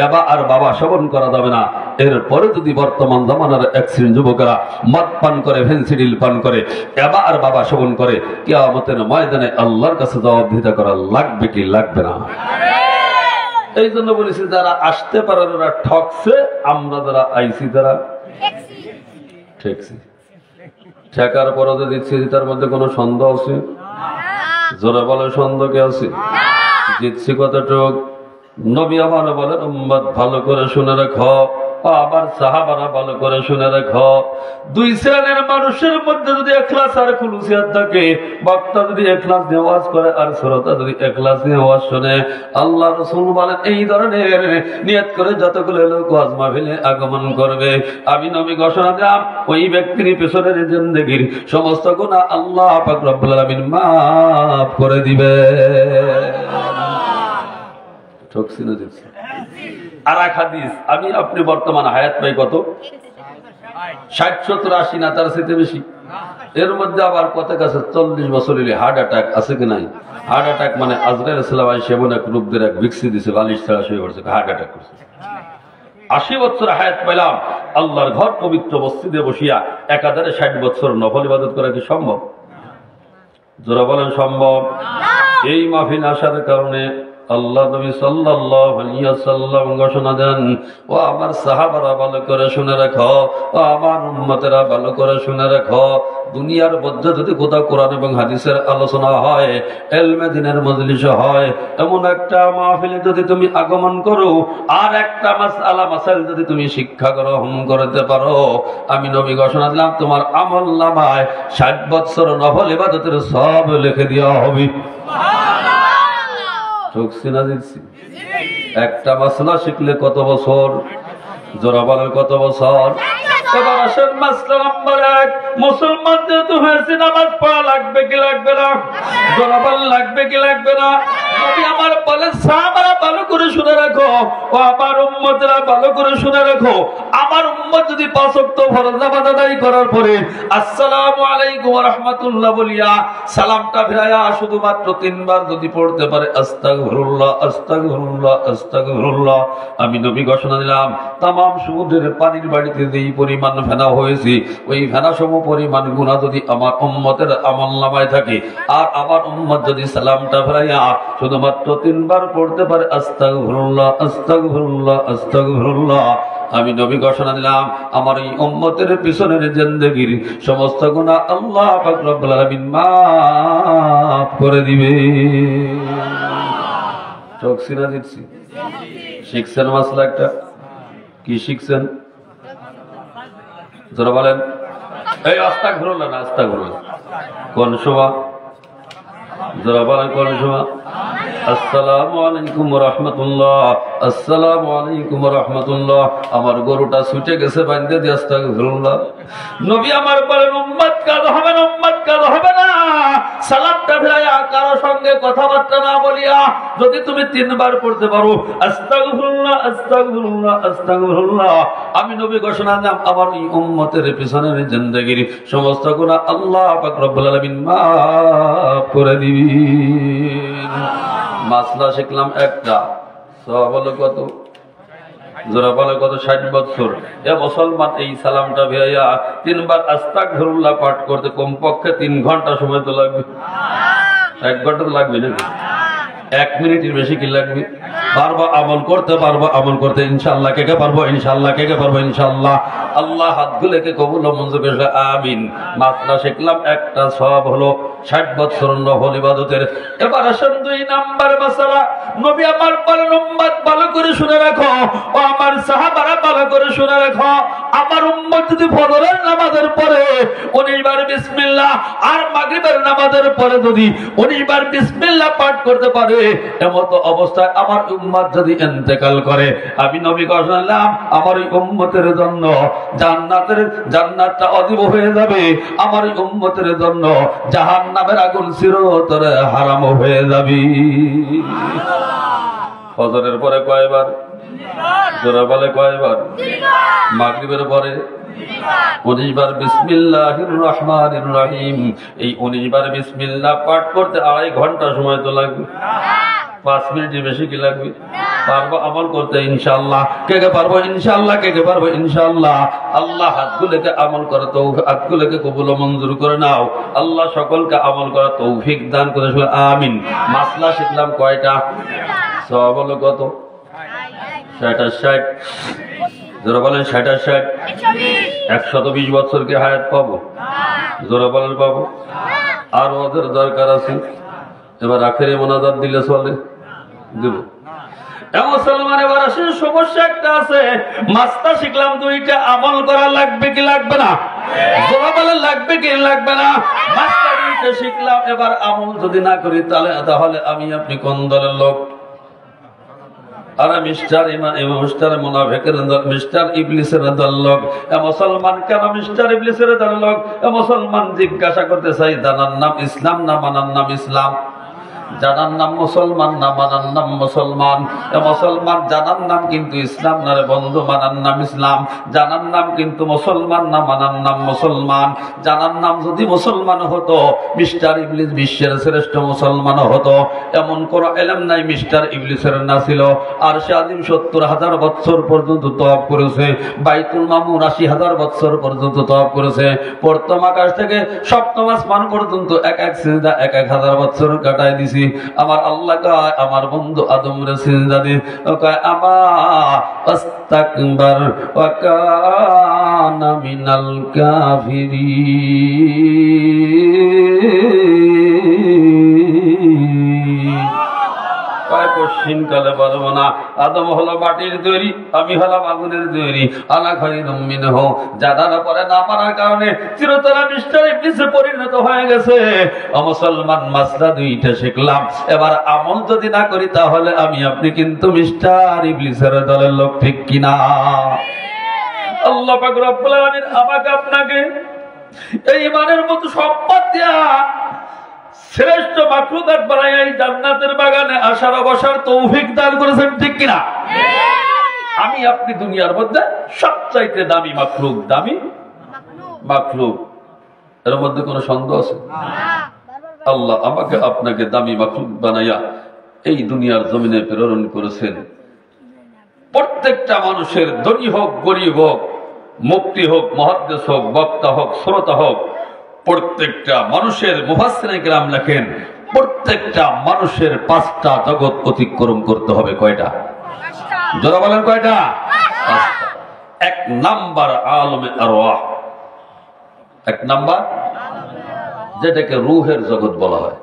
A: এবা আর বাবা সেবন করা যাবে না। এরপরে যদি বর্তমান জামানার এক শ্রেণীর যুবকেরা মদ পান করে, ফেন্সিডিল পান করে, এবা আর বাবা সেবন করে, কিয়ামতের ময়দানে আল্লাহর কাছে জবাবদিহি করা লাগবে কি লাগবে না? এই জন্য বলেছি যারা আসতে পারে ওরা ঠকছে, আমরা যারা আইসি তারা ঠেকছি। ঠেকার পরে যে দিচ্ছি তার মধ্যে কোনো সন্দেহ আছে? জোরে বলে সন্দেহ কে আছে? জিতছি কতটুক? নবী আমার বলেন উম্মত ভালো করে শুনে রাখো, আবার সাহাবারা ভালো করে শুনে রাখো, দুই শ্রেণীর মানুষের মধ্যে যদি ইখলাস আর খুলুসিয়াত থাকে, বক্তা যদি ইখলাস দিয়ে ওয়াজ করে আর শ্রোতা যদি ইখলাস দিয়ে ওয়াজ শুনে, আল্লাহ রাসূল বলেন এই ধরনের নিয়ত করে যতগুলো লোক ওয়াজ মাহফিলে আগমন করবে, আমি নবী ঘোষণা দিলাম ওই ব্যক্তির পিছনের জিন্দেগীর সমস্ত গুনাহ আল্লাহ পাক রব্বুল আলামিন মাফ করে দিবে। আর এক হাদিস, আমি আপনি বর্তমান হায়াত পাই কত? 60, 70, 80 না তার সাথে বেশি। এর মধ্যে আবার কত কাছে 40 বছর হার্ট অ্যাটাক আছে কি নাই? হার্ট অ্যাটাক মানে আজরাইল ইসলাম সেমন এক রূপদের এক ভিক্সি দিছে, বালিশ ছাড়া শুয়ে পড়ছে, হার্ট অ্যাটাক করছে। 80 বছর হায়াত পেলাম, আল্লাহর ঘর পবিত্র মসজিদে বসিয়া একাধারে 60 বছর নফল ইবাদত করা কি সম্ভব? যারা বলেন সম্ভব। এই মাহফিল আসার কারণে আল্লাহ নবী সাল্লাল্লাহু আলাইহি ওয়াসাল্লাম ঘোষণা দেন, ও আমার সাহাবারা ভালো করে শুনে রাখো, ও আমার উম্মতেরা ভালো করে শুনে রাখো, দুনিয়ার মধ্যে যদি কোথাও কোরআন এবং হাদিসের আলোচনা হয়, ইলমে দ্বীনের মজলিস হয়, এমন একটা মাহফিলে যদি তুমি আগমন করো আর একটা মাসআলা মাসাইল যদি তুমি শিক্ষা গ্রহণ করতে পারো, আমি নবী ঘোষণা দিলাম তোমার আমলনামায় 60 বছর নফল ইবাদতের সব লিখে দেওয়া হবে। একটা মাসলা শিখলে কত বছর? জোরা বলেন কত বছর? মুসলমান যেহেতু হয়েছে নামাজ পড়া লাগবে কি লাগবে না? জোরা বলেন লাগবে কি লাগবে না? আমার বলেন সাহাবারা ভালো করে শুনে রাখো, ও আমার উম্মতরা ভালো করে শুনে রাখো, আমার উম্মত যদি 5 ওয়াক্ত ফরজ নামাজ আদায় করার পরে আসসালামু আলাইকুম ওয়া রাহমাতুল্লাহ বলিয়া সালামটা ফিরায়া শুধুমাত্র 3 বার যদি পড়তে পারে আস্তাগফিরুল্লাহ আস্তাগফিরুল্লাহ আস্তাগফিরুল্লাহ, আমি নবী ঘোষণা দিলাম তাম সমুদ্রের পানির বাড়িতে যেই পরিমাণ ফেনা হয়েছে, ওই ফেনা সম পরিমাণ গুনাহ যদি আমার উম্মতের আমলনামায় থাকে, আর আমার উম্মত যদি সালামটা ফিরায়া শুধুমাত্র 3 বার পড়তে পারে আস্তাগফিরুল্লাহ আস্তাগফিরুল্লাহ আস্তাগফিরুল্লাহ, আমি নবী ঘোষণা দিলাম আমার এই উম্মতের পিছনের জিন্দেগীর সমস্ত গুনাহ আল্লাহ পাক রব্বুল আলামিন মাফ করে দিবে। চোখসিনা দিচ্ছি। শিখছেন মাসলা একটা? কি শিখছেন? যারা বলেন এই আস্তাগফিরুল্লাহ না আস্তাগফিরুল্লাহ কোন সময়? যারা বলেন কোন সময়? আসসালামু আলাইকুম ওয়া রাহমাতুল্লাহ, আসসালামু আলাইকুম ওয়া রাহমাতুল্লাহ, আমার গরুটা ছুটে গেছে বাইন্ধে দিয়ে আস্তাগফিরুল্লাহ। নবী আমার বলেন উম্মত কাজ হবে না, উম্মত কাজ হবে না, সালামটা ফিরায়া কারো সঙ্গে কথাবার্তা না বলিয়া যদি তুমি 3 বার পড়তে পারো আস্তাগফিরুল্লাহ আস্তাগফিরুল্লাহ আস্তাগফিরুল্লাহ, আমি নবী ঘোষণা দিলাম আমার এই উম্মতের পিছনের জিন্দেগীর সমস্ত গুনাহ আল্লাহ পাক রব্বুল আলামিন মাফ করে দিবেন। মাসলা শিখলাম একটা, সওয়াব হলো কত? জোরা বলে কত? 60 বছর। এ মুসলমান এই সালামটা ভাইয়া 3 বার আস্তাগফিরুল্লাহ পাঠ করতে কমপক্ষে 3 ঘন্টা সময় তো লাগবে। 1 ঘন্টা তো লাগবে না? 1 মিনিটের বেশি কি লাগবে? পারবো আমল করতে, পারবো আমল করতে ইনশাআল্লাহ। কে কে পারবো ইনশাআল্লাহ? কে কে পারবো ইনশাআল্লাহ? আল্লাহ হাতগুলোকে কবুল ও মঞ্জুর করে আমিন। মাসলা শিখলাম একটা, সব হলো 60 বছর নফল ইবাদতের। এবার আসেন 2 নাম্বার মাসলা। নবী আমার বলেন, উম্মত ভালো করে শুনে রাখো ও আমার সাহাবারা ভালো করে শুনে রাখো, আমার উম্মত যদি ফজরের নামাজের পরে 19 বার বিসমিল্লাহ আর মাগরিবের নামাজের পরে যদি 19 বার বিসমিল্লাহ পাঠ করতে পারে, এমত অবস্থায় আমার উম্মত যদি ইন্তেকাল করে, আমি নবী ঘোষণালাম আমার এই উম্মতের জন্য জান্নাতটা অজীব হয়ে যাবে, আমার এই উম্মতের জন্য জাহান্নামের আগুন চিরতরে হারাম হয়ে যাবে। ফজরের পরে কয়বার? জোরে বলে কয়বার? মাগরিবের পরে 19 বার বিসমিল্লাহির রহমানির রহিম। এই 19 বার বিসমিল্লাহ পাঠ করতে 2.5 ঘন্টা সময় তো লাগবে, 5 মিনিটের বেশি কি লাগবে? পারবো আমল করতে ইনশাআল্লাহ। কে কে পারবো ইনশাআল্লাহ? কে কে পারবো ইনশাআল্লাহ? আল্লাহ হাতগুলোকে আমল করা তৌফিক, হাতগুলোকে কবুল ও মঞ্জুর করে নাও। আল্লাহ সকলকে আমল করা তৌফিক দান করে, আমিন। মাসলা শিখলাম কয়টা? সব হলো কত? 60 জোরে বলেন 60 120 বছরকে হায়াত পাবো? জোরে বলেন পাবো? আর ওদের দরকার আছে। এবার আখেরে মোনাজাত দিলে চলে? দিব। মুসলমান এবার আসেন, সমস্যা একটা আছে। মাসলা শিখলাম 2টা, আমল করা লাগবে কি লাগবে না? জোরে বলেন লাগবে কি লাগবে না? মাসলা 2টা শিখলাম, এবার আমল যদি না করি তাহলে আমি আপনি কোন দলের লোক? মিস্টার মুনাফিকের দল, মিস্টার ইবলিসের দল লোক। মুসলমান কেন মিস্টার ইবলিসের দল লোক? মুসলমান জিজ্ঞাসা করতে চাই, জানার নাম ইসলাম না মানার নাম ইসলাম? জানার নাম মুসলমান না মানার নাম মুসলমান? মুসলমান জানার নাম কিন্তু ইসলাম না রে বন্ধু, মানার নাম ইসলাম। জানার নাম কিন্তু মুসলমান না মানার নাম মুসলমান। জানার নাম যদি মুসলমান হতো, মিস্টার ইবলিস বিশ্বের শ্রেষ্ঠ মুসলমান হতো। এমন কোন ইলম নাই মিস্টার ইবলিসের না ছিল। আর সে আদিম 70,000 বছর পর্যন্ত তওয়াব করেছে। বাইতুল মামুর 80,000 বছর পর্যন্ত তওয়াব করেছে। প্রথম আকাশ থেকে সপ্তম আসমান পর্যন্ত এক সিজদা 1,000 বছর কাটায় দিছে। আমার আল্লাহ কয়, আমার বন্ধু আদম রে সিজদা দি, কয় আমার আস্তাকবার ওয়া কানা মিনাল কাফিরিন। কয় কঠিন কালে পারবো না। আদম হলো মাটির তৈরি, আমি হলাম আগুনের তৈরি। আলা খায়রুম মিনহু। জানার পরে না মানার কারণে চিরতরে মিস্টার ইবলিসে পরিণত হয়ে গেছে। মুসলমান মাসলা 2টা শিখলাম, এবার আমল যদি না করি তাহলে আমি আপনি কিন্তু মিস্টার ইবলিসের দলের লোক, ঠিক কিনা? আল্লাহ পাক রব্বুল আলামিন আমাকে আপনাকে এই ইমানের মতো সম্পদ দিয়া শ্রেষ্ঠ মাখলুকাত বানাইয়া এই জান্নাতের বাগানে আসার বসার তৌফিক দান করেছেন, ঠিক কিনা? আমি আপনি দুনিয়ার মধ্যে সবচাইতে দামি মাখলুক, দামি মাখলুক, এর মধ্যে কোনো সন্দেহ আছে? আল্লাহ আমাকে আপনাকে দামি মাখলুক বানাইয়া এই দুনিয়ার জমিনে প্রেরণ করেছেন। প্রত্যেকটা মানুষের ধনী হোক গরিব হোক, মুফতি হোক মুহাদ্দিস হোক, বক্তা হোক শ্রোতা হোক, প্রত্যেকটা মানুষের মুফাসসিরিনে কেরাম লেখেন প্রত্যেকটা মানুষের 5টা জগৎ অতিক্রম করতে হবে। কয়টা? যারা বলেন কয়টা? 5টা। 1 নাম্বার আলমে আরওয়াহ। 1 নাম্বার যেটাকে রূহের জগৎ বলা হয়।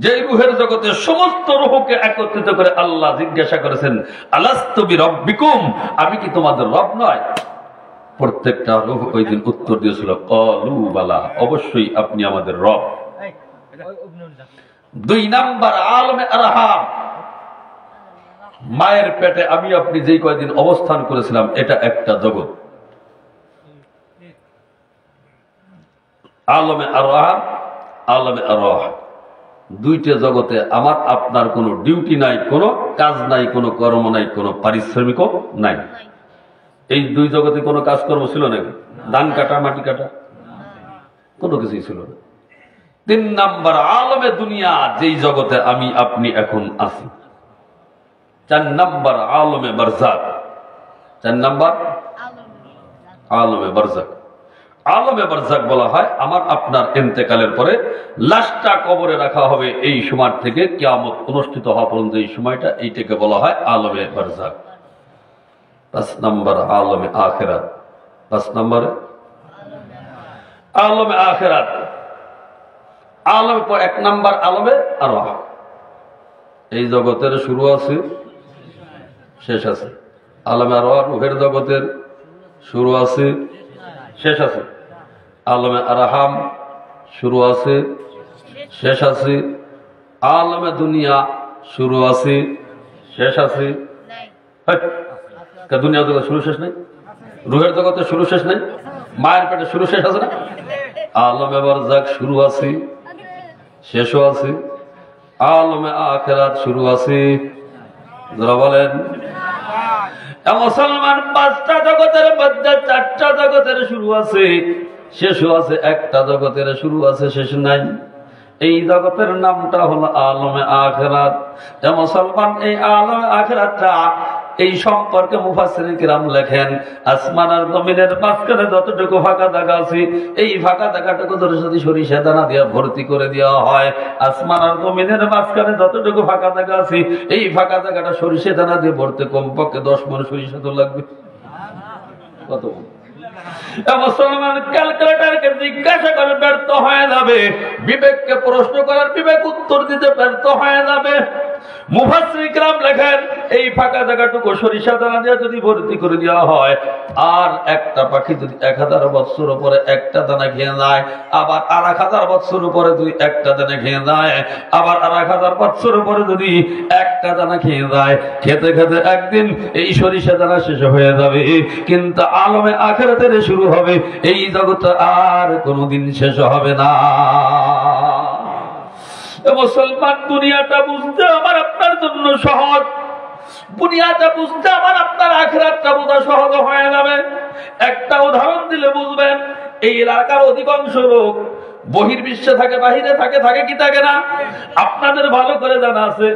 A: যে রূহের জগতে সমস্ত রূহকে একত্রিত করে আল্লাহ জিজ্ঞাসা করেছেন, আলাস্তু বিরাব্বিকুম, আমি কি তোমাদের রব নয়? প্রত্যেকটা রূহ ওই দিন উত্তর দিয়েছিল, ক্বালু বালা, অবশ্যই আপনি আমাদের রব। 2 নাম্বার আলমে আরহাম। মায়ের পেটে আমি আপনি যেই কয়দিন অবস্থান করেছিলাম, এটা একটা জগৎ। আলমে আরহাম, আলমে আরওয়াহ, 2টা জগতে আমার আপনার কোনো ডিউটি নাই, কোনো কাজ নাই, কোনো কর্ম নাই, কোনো পারিশ্রমিকও নাই। এই 2 জগতে কোনো কাজকর্ম ছিল নাকি? ধান কাটা, মাটি কাটা, কোনো কিছুই ছিল না। 3 নাম্বার আলমে দুনিয়া, যেই জগতে আমি আপনি এখন আছি। 4 নাম্বার আলমে বারজাক। 4 নাম্বার আলমে বারজাক। আলমে বারজাক বলা হয় আমার আপনার ইন্তেকালের পরে লাশটা কবরে রাখা হবে এই সময় থেকে কিয়ামত অনুষ্ঠিত হওয়া পর্যন্ত এই সময়টা, এইটাকে বলা হয় আলমে বারজাক। 5 নম্বর আলমে আখিরাত। 5 নম্বরে আলমে আখিরাত। আলম 1 নম্বর আলমে আরওয়াহ। এই জগতের শুরু আছে, শেষ আছে। আলমে আরওয়াহ রূহের জগতের শুরু আছে, শেষ আছে। আলমে আরহাম শুরু আছে, শেষ আছে। আলমে দুনিয়া শুরু আছে, শেষ আছে। দুনিয়া জগৎ শুরু শেষ নাই? রূহের জগতের শুরু শেষ নাই? মায়ের পেটে শুরু শেষ আছে না? আলমে বারজাক শুরু আছে, শেষও আছে। আলমে আখিরাত শুরু আছে, যারা বলেন। মুসলমান 5টা জগতের মধ্যে 4টা জগতের শুরু আছে, শেষও আছে। একটা জগতের শুরু আছে, শেষ নাই। এই জগতের নামটা হলো আলমে আখিরাত। মুসলমান এই আলমে আখিরাতটা, এই সম্পর্কে মুফাসসিরিন কিরাম লেখেন, আসমান আর জমিনের মাঝখানে যতটুকু ফাঁকা জায়গা আছে, এই ফাঁকা জায়গাটুকু যদি সরিষা দানা দিয়ে ভর্তি করে দেওয়া হয়, আসমান আর জমিনের মাঝখানে যতটুকু ফাঁকা জায়গা আছে, এই ফাঁকা জায়গাটা সরিষা দানা দিয়ে ভরতে কমপক্ষে 10 মণ সরিষা তো লাগবে। কত? মুসলমান ক্যালকুলেটরকে জিজ্ঞাসা করে ব্যর্থ হয়ে যাবে, বিবেককে প্রশ্ন করার বিবেক উত্তর দিতে ব্যর্থ হয়ে যাবে। মুফাসসিরিন কিরাম লেখেন, এই ফাঁকা জায়গাটুকু সরিষা দানা দিয়ে যদি ভর্তি করে দেওয়া হয়, আর একটা পাখি যদি 1000 বছর উপরে একটা দানা খেয়ে যায়, আবার 1000 বছর উপরে যদি একটা দানা খেয়ে যায়, আবার 1000 বছর উপরে যদি একটা দানা খেয়ে যায়, খেতে খেতে একদিন এই সরিষা দানা শেষ হয়ে যাবে। কিন্তু আলমে আখিরাতের শুরু হবে, এই জগৎ আর কোনোদিন শেষ হবে না। মুসলমান দুনিয়াটা বুঝতে আমার আপনার জন্য সহজ, দুনিয়াটা বুঝতে আমার আপনার আখিরাতটা বোঝা সহজ হয়ে যাবে। একটা উদাহরণ দিলে বুঝবেন। এই এলাকার অধিকাংশ লোক বহির্বিশ্বে থাকে, বাহিরে থাকে, থাকে কি থাকে না? আপনাদের ভালো করে জানা আছে,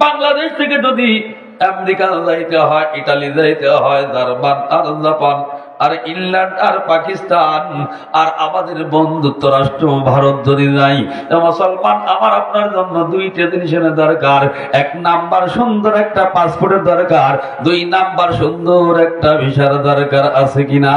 A: বাংলাদেশ থেকে যদি আমেরিকা যাইতে হয়, ইটালি যাইতে হয়, জার্মান আর জাপান আর ইংল্যান্ড আর পাকিস্তান আর আমাদের বন্ধুত্ব রাষ্ট্র ভারত যদি যাই, মুসলমান আমার আপনার জন্য 2টা জিনিসের দরকার। 1 নাম্বার সুন্দর একটা পাসপোর্টের দরকার, 2 নাম্বার সুন্দর একটা ভিসার দরকার। আছে কিনা?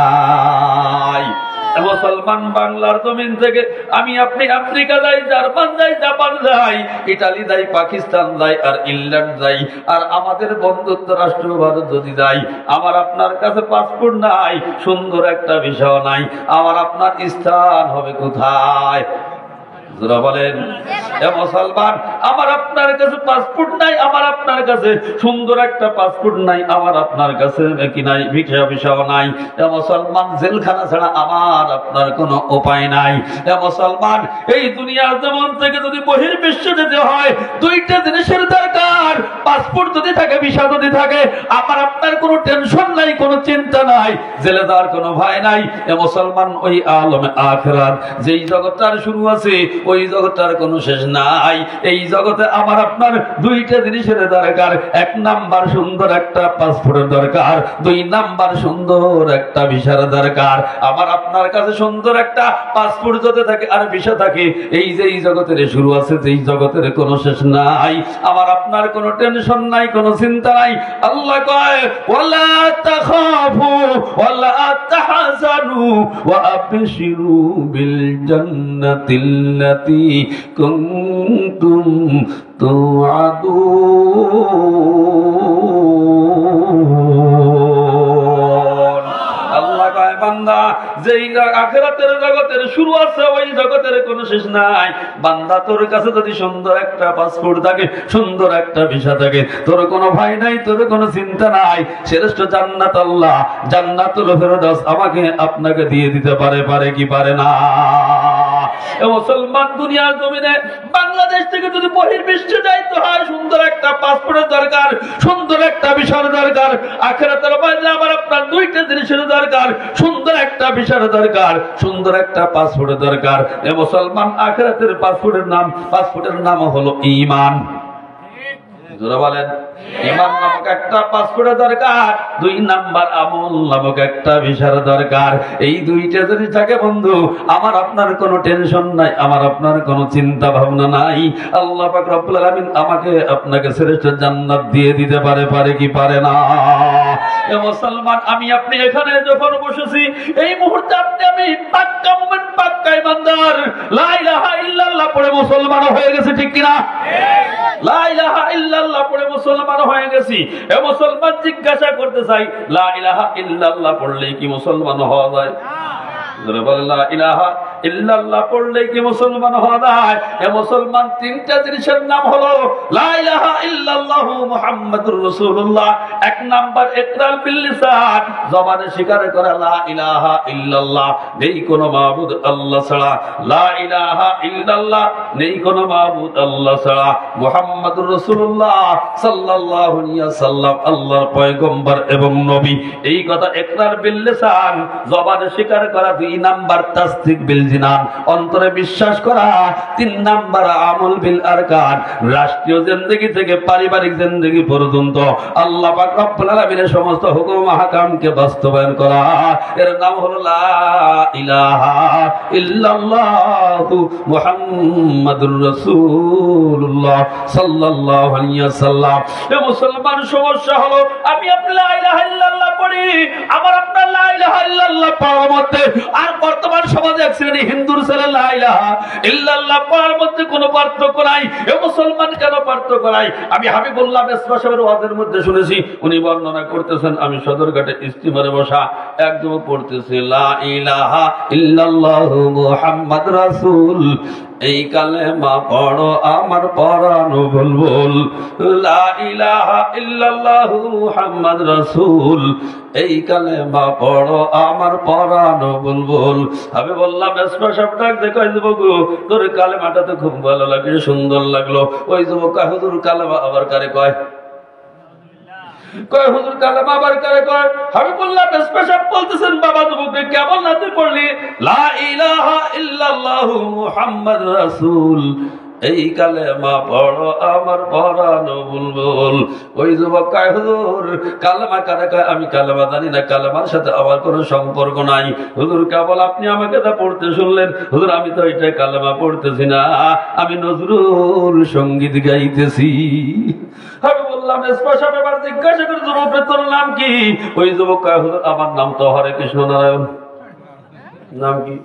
A: মুসলমান বাংলার জমিন থেকে আমি আপনি আমেরিকা যাই, জার্মান যাই, জাপান যাই, ইটালি যাই, পাকিস্তান যাই আর ইংল্যান্ড যাই, আর আমাদের বন্ধুত্ব রাষ্ট্র ভারত যদি যাই, আমার আপনার কাছে পাসপোর্ট নাই, সুন্দর একটা ভিসাও নাই, আমার আপনার স্থান হবে কোথায়? যারা বলেন মুসলমান আমার আপনার কাছে পাসপোর্ট নাই, আমার আপনার কাছে সুন্দর একটা পাসপোর্ট নাই, আমার আপনার কাছে কি নাই? ভিসাও নাই। মুসলমান জেলখানা ছাড়া আমার আপনার কোনো উপায় নাই। মুসলমান এই দুনিয়ার জমিন থেকে যদি বহির্বিশ্বে যেতে হয়, 2টা জিনিসের দরকার। পাসপোর্ট যদি থাকে, ভিসা যদি থাকে, আমার আপনার কোনো টেনশন নাই, কোনো চিন্তা নাই, জেলে যাওয়ার কোনো ভয় নাই। মুসলমান ওই আলমে আখিরাত, যেই জগৎটার শুরু আছে ওই জগৎটার কোনো শেষ নাই। এই জগতে আমার আপনার 2টা জিনিসের দরকার। 1 নাম্বার সুন্দর একটা পাসপোর্টের দরকার, 2 নাম্বার সুন্দর একটা ভিসার দরকার। আমার আপনার কাছে সুন্দর একটা পাসপোর্ট যদি থাকে আর ভিসা থাকে, এই যে এই জগতের শুরু আছে, যেই জগতের কোনো শেষ নাই, আমার আপনার কোনো টেনশন নাই, কোনো চিন্তা নাই। আল্লাহ কয় ওয়ালা তাখাফু ওয়ালা তাহজানু ওয়া আবশিরু বিল জান্নাতিল্লাতি কুনতুম তুআদুন। আল্লাহ কয় বান্দা, যেই আখিরাতের জগতের শুরু আছে ওই জগতের কোনো শেষ নাই। বান্দা তোর কাছে যদি সুন্দর একটা পাসপোর্ট থাকে, সুন্দর একটা ভিসা থাকে, তোর কোনো ভয় নাই, তোর কোনো চিন্তা নাই। শ্রেষ্ঠ জান্নাত আল্লাহ জান্নাতুল ফেরদাউস আমাকে আপনাকে দিয়ে দিতে পারে, পারে কি পারে না? মুসলমান দুনিয়ার জমিনে বাংলাদেশ থেকে যদি বহির্বিশ্বে যাইতে হয়, সুন্দর একটা পাসপোর্টের দরকার, সুন্দর একটা ভিসার দরকার। আখিরাতের মধ্যে আমার আপনার 2টা জিনিসের দরকার, সুন্দর একটা ভিসার দরকার, সুন্দর একটা পাসপোর্টের দরকার। মুসলমান পাসপোর্টের নাম হলো ঈমান। যারা বলেন ইমান নামক একটা পাসপোর্টের দরকার, 2 নাম্বার আমল নামক একটা ভিসার দরকার। এই দুইটা যদি থাকে বন্ধু, আমার আপনার কোনো টেনশন নাই, আমার আপনার কোনো চিন্তা ভাবনা নাই। আল্লাহ পাক রব্বুল আলামিন আমাকে আপনাকে শ্রেষ্ঠ জান্নাত দিয়ে দিতে পারে, পারে কি পারে না? এ মুসলমান, আমি আপনি এখানে যখন বসেছি এই মুহূর্তে আপনি আমি পাক্কা মুমিন, পাক্কা ইমানদার, লা ইলাহা ইল্লাল্লাহ পড়ে মুসলমান হয়ে গেছে, ঠিক কি না? লা ইলাহা ইল্লাল্লাহ পড়ে মুসলমান হয়ে গেছি। এ মুসলমান, জিজ্ঞাসা করতে চাই, লা ইলাহা ইল্লাল্লাহ পড়লেই কি মুসলমান হওয়া যায়? লা ইলাহা ইল্লাল্লাহ পড়লে কি মুসলমান হওয়া যায়? এ মুসলমান, 3টা জিনিসের নাম হলো লা ইলাহা ইল্লাল্লাহু মুহাম্মাদুর রাসূলুল্লাহ। 1 নাম্বার ইকরার বিল লিসান, জবানে স্বীকার করা লা ইলাহা ইল্লাল্লাহ, নেই কোনো মাবুদ আল্লাহ ছাড়া। লা ইলাহা ইল্লাল্লাহ, নেই কোনো মাবুদ আল্লাহ ছাড়া। মুহাম্মাদুর রাসূলুল্লাহ সাল্লাল্লাহু আলাইহি ওয়াসাল্লাম আল্লাহর পয়গম্বর এবং নবী। এই কথা ইকরার বিল লিসান, জবানে স্বীকার করা। 2 নাম্বার তাসদীক বিল জিনান, অন্তরে বিশ্বাস করা। 3 নাম্বার আমল বিল আরকান, রাষ্ট্রীয় জিন্দেগি থেকে পারিবারিক জিন্দেগি পর্যন্ত আল্লাহ পাক রব্বুল আলামিনের সমস্ত হুকুম আহকামকে বাস্তবায়ন করা। এর নাম হলো লা ইলাহা ইল্লাল্লাহু মুহাম্মাদুর রাসূলুল্লাহ সাল্লাল্লাহু আলাইহি ওয়াসাল্লাম। এ মুসলমান, সমস্যা হলো আমি আপনি লা ইলাহা ইল্লাল্লাহ পড়ি, আমার আপনার লা ইলাহা ইল্লাল্লাহ পড়ার মধ্যে আর বর্তমান সমাজে এক শ্রেণী হিন্দুর ছেলে লা ইলাহা ইল্লাল্লাহ পড়ার মধ্যে কোনো পার্থক্য নাই। এ মুসলমান, কেন পার্থক্য নাই? আমি হাবিবুল্লাহ মেসবা সাহেবের ওয়াজের মধ্যে শুনেছি, উনি বর্ণনা করতেছেন, আমি সদরঘাটে স্টিমারে বসা এক যুবক পড়তেছে লা ইলাহা ইল্লাল্লাহু মুহাম্মাদ রাসূল, এই কালেমা পড়ো আমার পরানো বুলবুল। লা ইলাহা ইল্লাল্লাহু মুহাম্মাদ রাসূল, এই কালেমা পড়ো আমার পরানো বুলবুল। আমি বললাম, মেসবা সাহেব ডাক দেখো, যুবক তোর কালেমাটা তো খুব ভালো লাগে, সুন্দর লাগলো। ওই যুবক কয়, হুজুর কালেমা আবার কারে কয়? কয় হুজুর কালেমা আবার কারে কয়? আমি বললাম, মেসবা সাহেব বলতেছেন, বাবা যুবককে কেমন নাতে পড়লি লা ইলাহা ইল্লাল্লাহু মুহাম্মাদ রাসূল, এই কালেমা পড়ো আমার পরানো বুলবুল। ওই যুবক কয়, হুজুর কালেমা কারে কয়? আমি কালেমা জানি না, কালেমার সাথে আমার কোনো সম্পর্ক নাই। হুজুর কেবল আপনি আমাকে তা পড়তে শুনলেন। হুজুর, আমি তো এটা কালেমা পড়তেছি না, আমি নজরুল সঙ্গীত গাইতেছি। আমি বললাম, এবার জিজ্ঞাসা করে, যুবকের তোর নাম কি? ওই যুবক কয়, হুজুর আমার নাম তো হরে কৃষ্ণ নারায়ণ। নাম কি?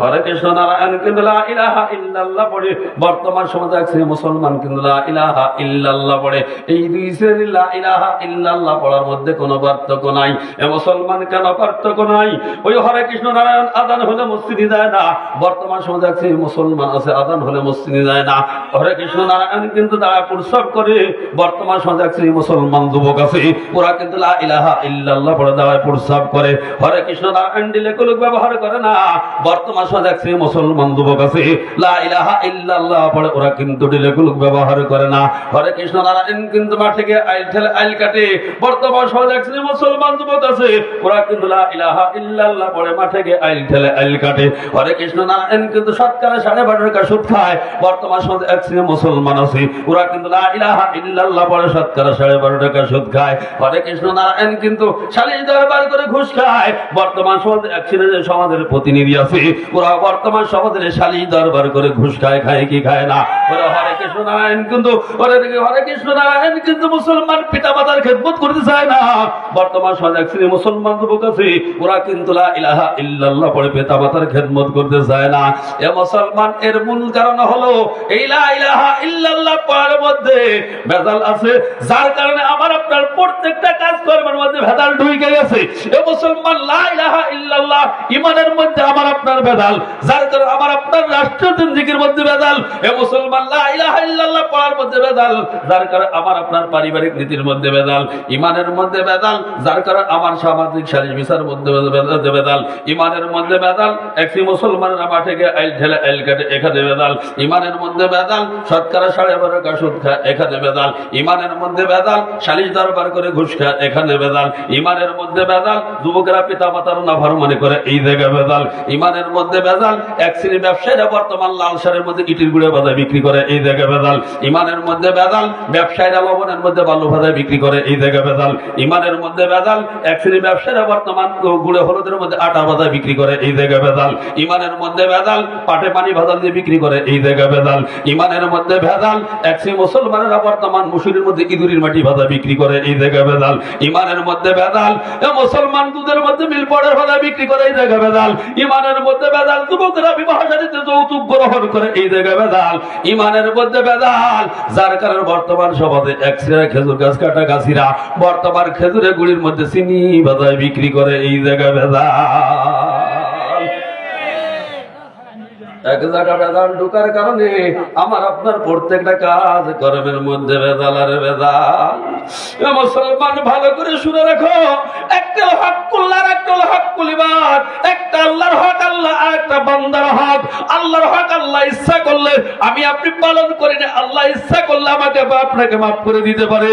A: হরে কৃষ্ণ নারায়ণ, কিন্তু লা ইলাহা ইল্লাল্লাহ পড়ে। বর্তমান সমাজে আছে মুসলমান কিন্তু লা ইলাহা ইল্লাল্লাহ পড়ে। এই 2 শ্রেণীর লা ইলাহা ইল্লাল্লাহ পড়ার মধ্যে কোনো পার্থক্য নাই। এ মুসলমান, কেন পার্থক্য নাই? ওই হরে কৃষ্ণ নারায়ণ আযান হলে মসজিদে যায় না। বর্তমান সমাজে আছে মুসলমান আছে, আযান হলে মসজিদে যায় না। হরে কৃষ্ণ নারায়ণ কিন্তু তারা প্রস্রাব করে। বর্তমান সমাজে আছে মুসলমান যুবক আছে, ওরা কিন্তু লা ইলাহা ইল্লাল্লাহ পড়ে দাঁড়ায় প্রস্রাব করে। হরে কৃষ্ণ নারায়ণ দিলে কুলুক ব্যবহার করে না। বর্তমান মুসলমান যুবক আছে, লা ইলাহা ইল্লাল্লাহ পড়ে, ওরা কিন্তু ডিলেকুলুক ব্যবহার করে না। হরে কৃষ্ণ নারায়ণ কিন্তু মাঠে গিয়ে আইল ঠেলে আইল কাটে। বর্তমান সমাজে মুসলমান যুবক আছে, ওরা কিন্তু লা ইলাহা ইল্লাল্লাহ পড়ে, মাঠে গিয়ে আইল ঠেলে আইল কাটে। হরে কৃষ্ণ নারায়ণ কিন্তু শতকরা 12.5 টাকা সুদ খায়। বর্তমান সমাজে মুসলমান আছে, ওরা কিন্তু লা ইলাহা ইল্লাল্লাহ পড়ে, শতকরা 12.5 টাকা সুদ খায়। হরে কৃষ্ণ নারায়ণ কিন্তু সালিশ দরবার করে ঘুষ খায়। বর্তমান সমাজে এক শ্রেণীর সমাজের প্রতিনিধি আছে, ওরা বর্তমান সমাজের সালিশ দরবার করে ঘুষ খায়, খায় কি খায় না? ওরা হরে কৃষ্ণ নারায়ণ কিন্তু হরে কৃষ্ণ নারায়ণ কিন্তু মুসলমান পিতা মাতার খেদমত করতে চায় না। বর্তমান সমাজে এক শ্রেণীর মুসলমান যুবক আছে, ওরা কিন্তু লা ইলাহা ইল্লাল্লাহ পড়ে পিতা মাতার খেদমত করতে চায় না। এ মুসলমান, এর মূল কারণ হলো এই লা ইলাহা ইল্লাল্লাহ পড়ার মধ্যে ভেজাল আছে, যার কারণে আমার আপনার প্রত্যেকটা কাজকর্মের মধ্যে ভেজাল ঢুকে গেছে। এ মুসলমান, লা ইলাহা ইল্লাল্লাহ ইমানের মধ্যে আমার আপনার ভেজাল, যার কারণে আমার আপনার রাষ্ট্রীয় জিন্দেগির মধ্যে ভেজাল। এ মুসলমান, লা ইলাহা ইল্লাল্লাহ পড়ার মধ্যে ভেজাল, যার কারণে আমার আপনার পারিবারিক নীতির মধ্যে ভেজাল। ইমানের মধ্যে ভেজাল, যার কারণে আমার সামাজিক সালিশ বিচার মধ্যে ভেজাল। ইমানের মধ্যে ভেজাল, একটি মুসলমানের মাঠে গিয়ে আইল ঠেলে আইল কাটে, এখানে ভেজাল। ইমানের মধ্যে ভেজাল, শতকরা 12.5 টাকা সুদ খায়, এখানে ভেজাল। ইমানের মধ্যে ভেজাল, সালিশ দরবার করে ঘুষ খায়, এখানে ভেজাল। ইমানের মধ্যে ভেজাল, যুবকেরা পিতা মাতার নাফরমানি করে, এই জায়গায় ভেজাল। ইমানের ইমানের মধ্যে ভেজাল। এক শ্রেণী ব্যবসায়ীরা বর্তমান লাল সারের মধ্যে ইটের গুঁড়ে ভাজা বিক্রি করে, এই জায়গায় ভেজাল। ইমানের মধ্যে ভেজাল, ব্যবসায়ীরা লবণের মধ্যে বালু ভাজা বিক্রি করে, এই জায়গায় ভেজাল। ইমানের মধ্যে ভেজাল, এক শ্রেণী ব্যবসায়ীরা বর্তমান গুঁড়ে হলুদের মধ্যে আটা ভাজা বিক্রি করে, এই জায়গায় ভেজাল। ইমানের মধ্যে ভেজাল, পাটে পানি ভাজা দিয়ে বিক্রি করে, এই জায়গায় ভেজাল। ইমানের মধ্যে ভেজাল, এক শ্রেণী মুসলমানেরা বর্তমান মুসুরির মধ্যে ইঁদুরের মাটি ভাজা বিক্রি করে, এই জায়গায় ভেজাল। ইমানের মধ্যে ভেজাল, মুসলমান দুধের মধ্যে মিল পড়ের ভাজা বিক্রি করে, এই জায়গায় ভেজাল। ইমানের মধ্যে ভেজাল, যুবকরা বিবাহ শাদীতে যৌতুক গ্রহণ করে, এই জায়গায় ভেজাল। ইমানের মধ্যে ভেজাল, যার কারণে বর্তমান সমাজে এক শ্রেণীর খেজুর গাছ কাটা গাছিরা বর্তমান খেজুরের গুড়ির মধ্যে চিনি ভাজায় বিক্রি করে, এই জায়গায় ভেজাল। এক জায়গা ভেজাল ঢোকার কারণে আমার আপনার প্রত্যেকটা কাজ কর্মের মধ্যে ভেজাল আর ভেজাল। মুসলমান ভালো করে শুনে রাখো, একটা হক কুল্লার, একটা হক কুলিবার, একটা আল্লাহর হক আল্লাহ, আর একটা বান্দার হক। আল্লাহর হক আল্লাহ ইচ্ছা করলে আমি আপনি পালন করি না, আল্লাহ ইচ্ছা করলে আমাকে বা আপনাকে মাফ করে দিতে পারে।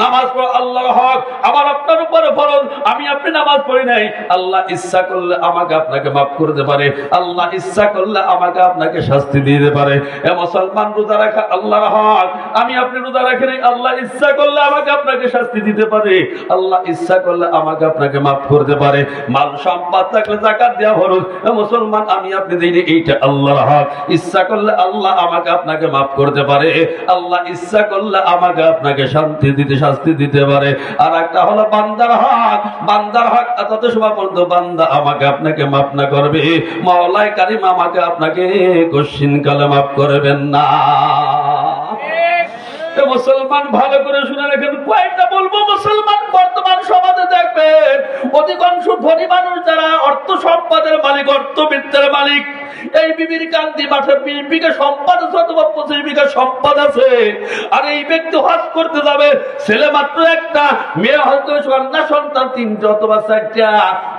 A: নামাজ পড়ো আল্লাহর হক, আমার আপনার উপরে ফরজ, আমি আপনি নামাজ পড়ি নাই, আল্লাহ ইচ্ছা করলে আমাকে আপনাকে মাফ করতে পারে, আল্লাহ ইচ্ছা করলে আমাকে আপনাকে শাস্তি দিতে পারে। এ মুসলমান, রোজা রাখা আল্লাহর হক, আমি আপনি রোজা রাখি নাই, আল্লাহ ইচ্ছা করলে আমাকে আপনাকে শাস্তি দিতে পারে, আল্লাহ ইচ্ছা করলে আমাকে আপনাকে মাফ করতে পারে। মাল সম্পদ থাকলে যাকাত দেওয়া ফরজ, এ মুসলমান আমি আপনি দিই, এইটা আল্লাহর হক। ইচ্ছা করলে আল্লাহ আমাকে আপনাকে মাফ করতে পারে, আল্লাহ ইচ্ছা করলে আমাকে আপনাকে শান্তি দিতে শাস্তি দিতে পারে। আর একটা হলো বান্দার হক। বান্দার হক এত সময় পর্যন্ত বান্দা আমাকে আপনাকে মাফ না করবে, মাওলাই কারিম আমাকে আপনাকে কশিন কালে মাফ করবেন না। মুসলমান ভালো করে শুনে রাখেন, কয়েকটা বলবো। মুসলমান বর্তমান সমাজে দেখবেন অধিকাংশ ধনী মানুষ যারা অর্থ সম্পদের মালিক, অর্থবিত্তের মালিক, এই বিবির কান্দি মাঠে 20 বিঘা সম্পদ আছে অথবা 25 বিঘা সম্পদ আছে, আর এই ব্যক্তি হজ করতে যাবে, ছেলে মাত্র একটা, মেয়ে হয়তো কন্যা সন্তান 3টা অথবা 4টা।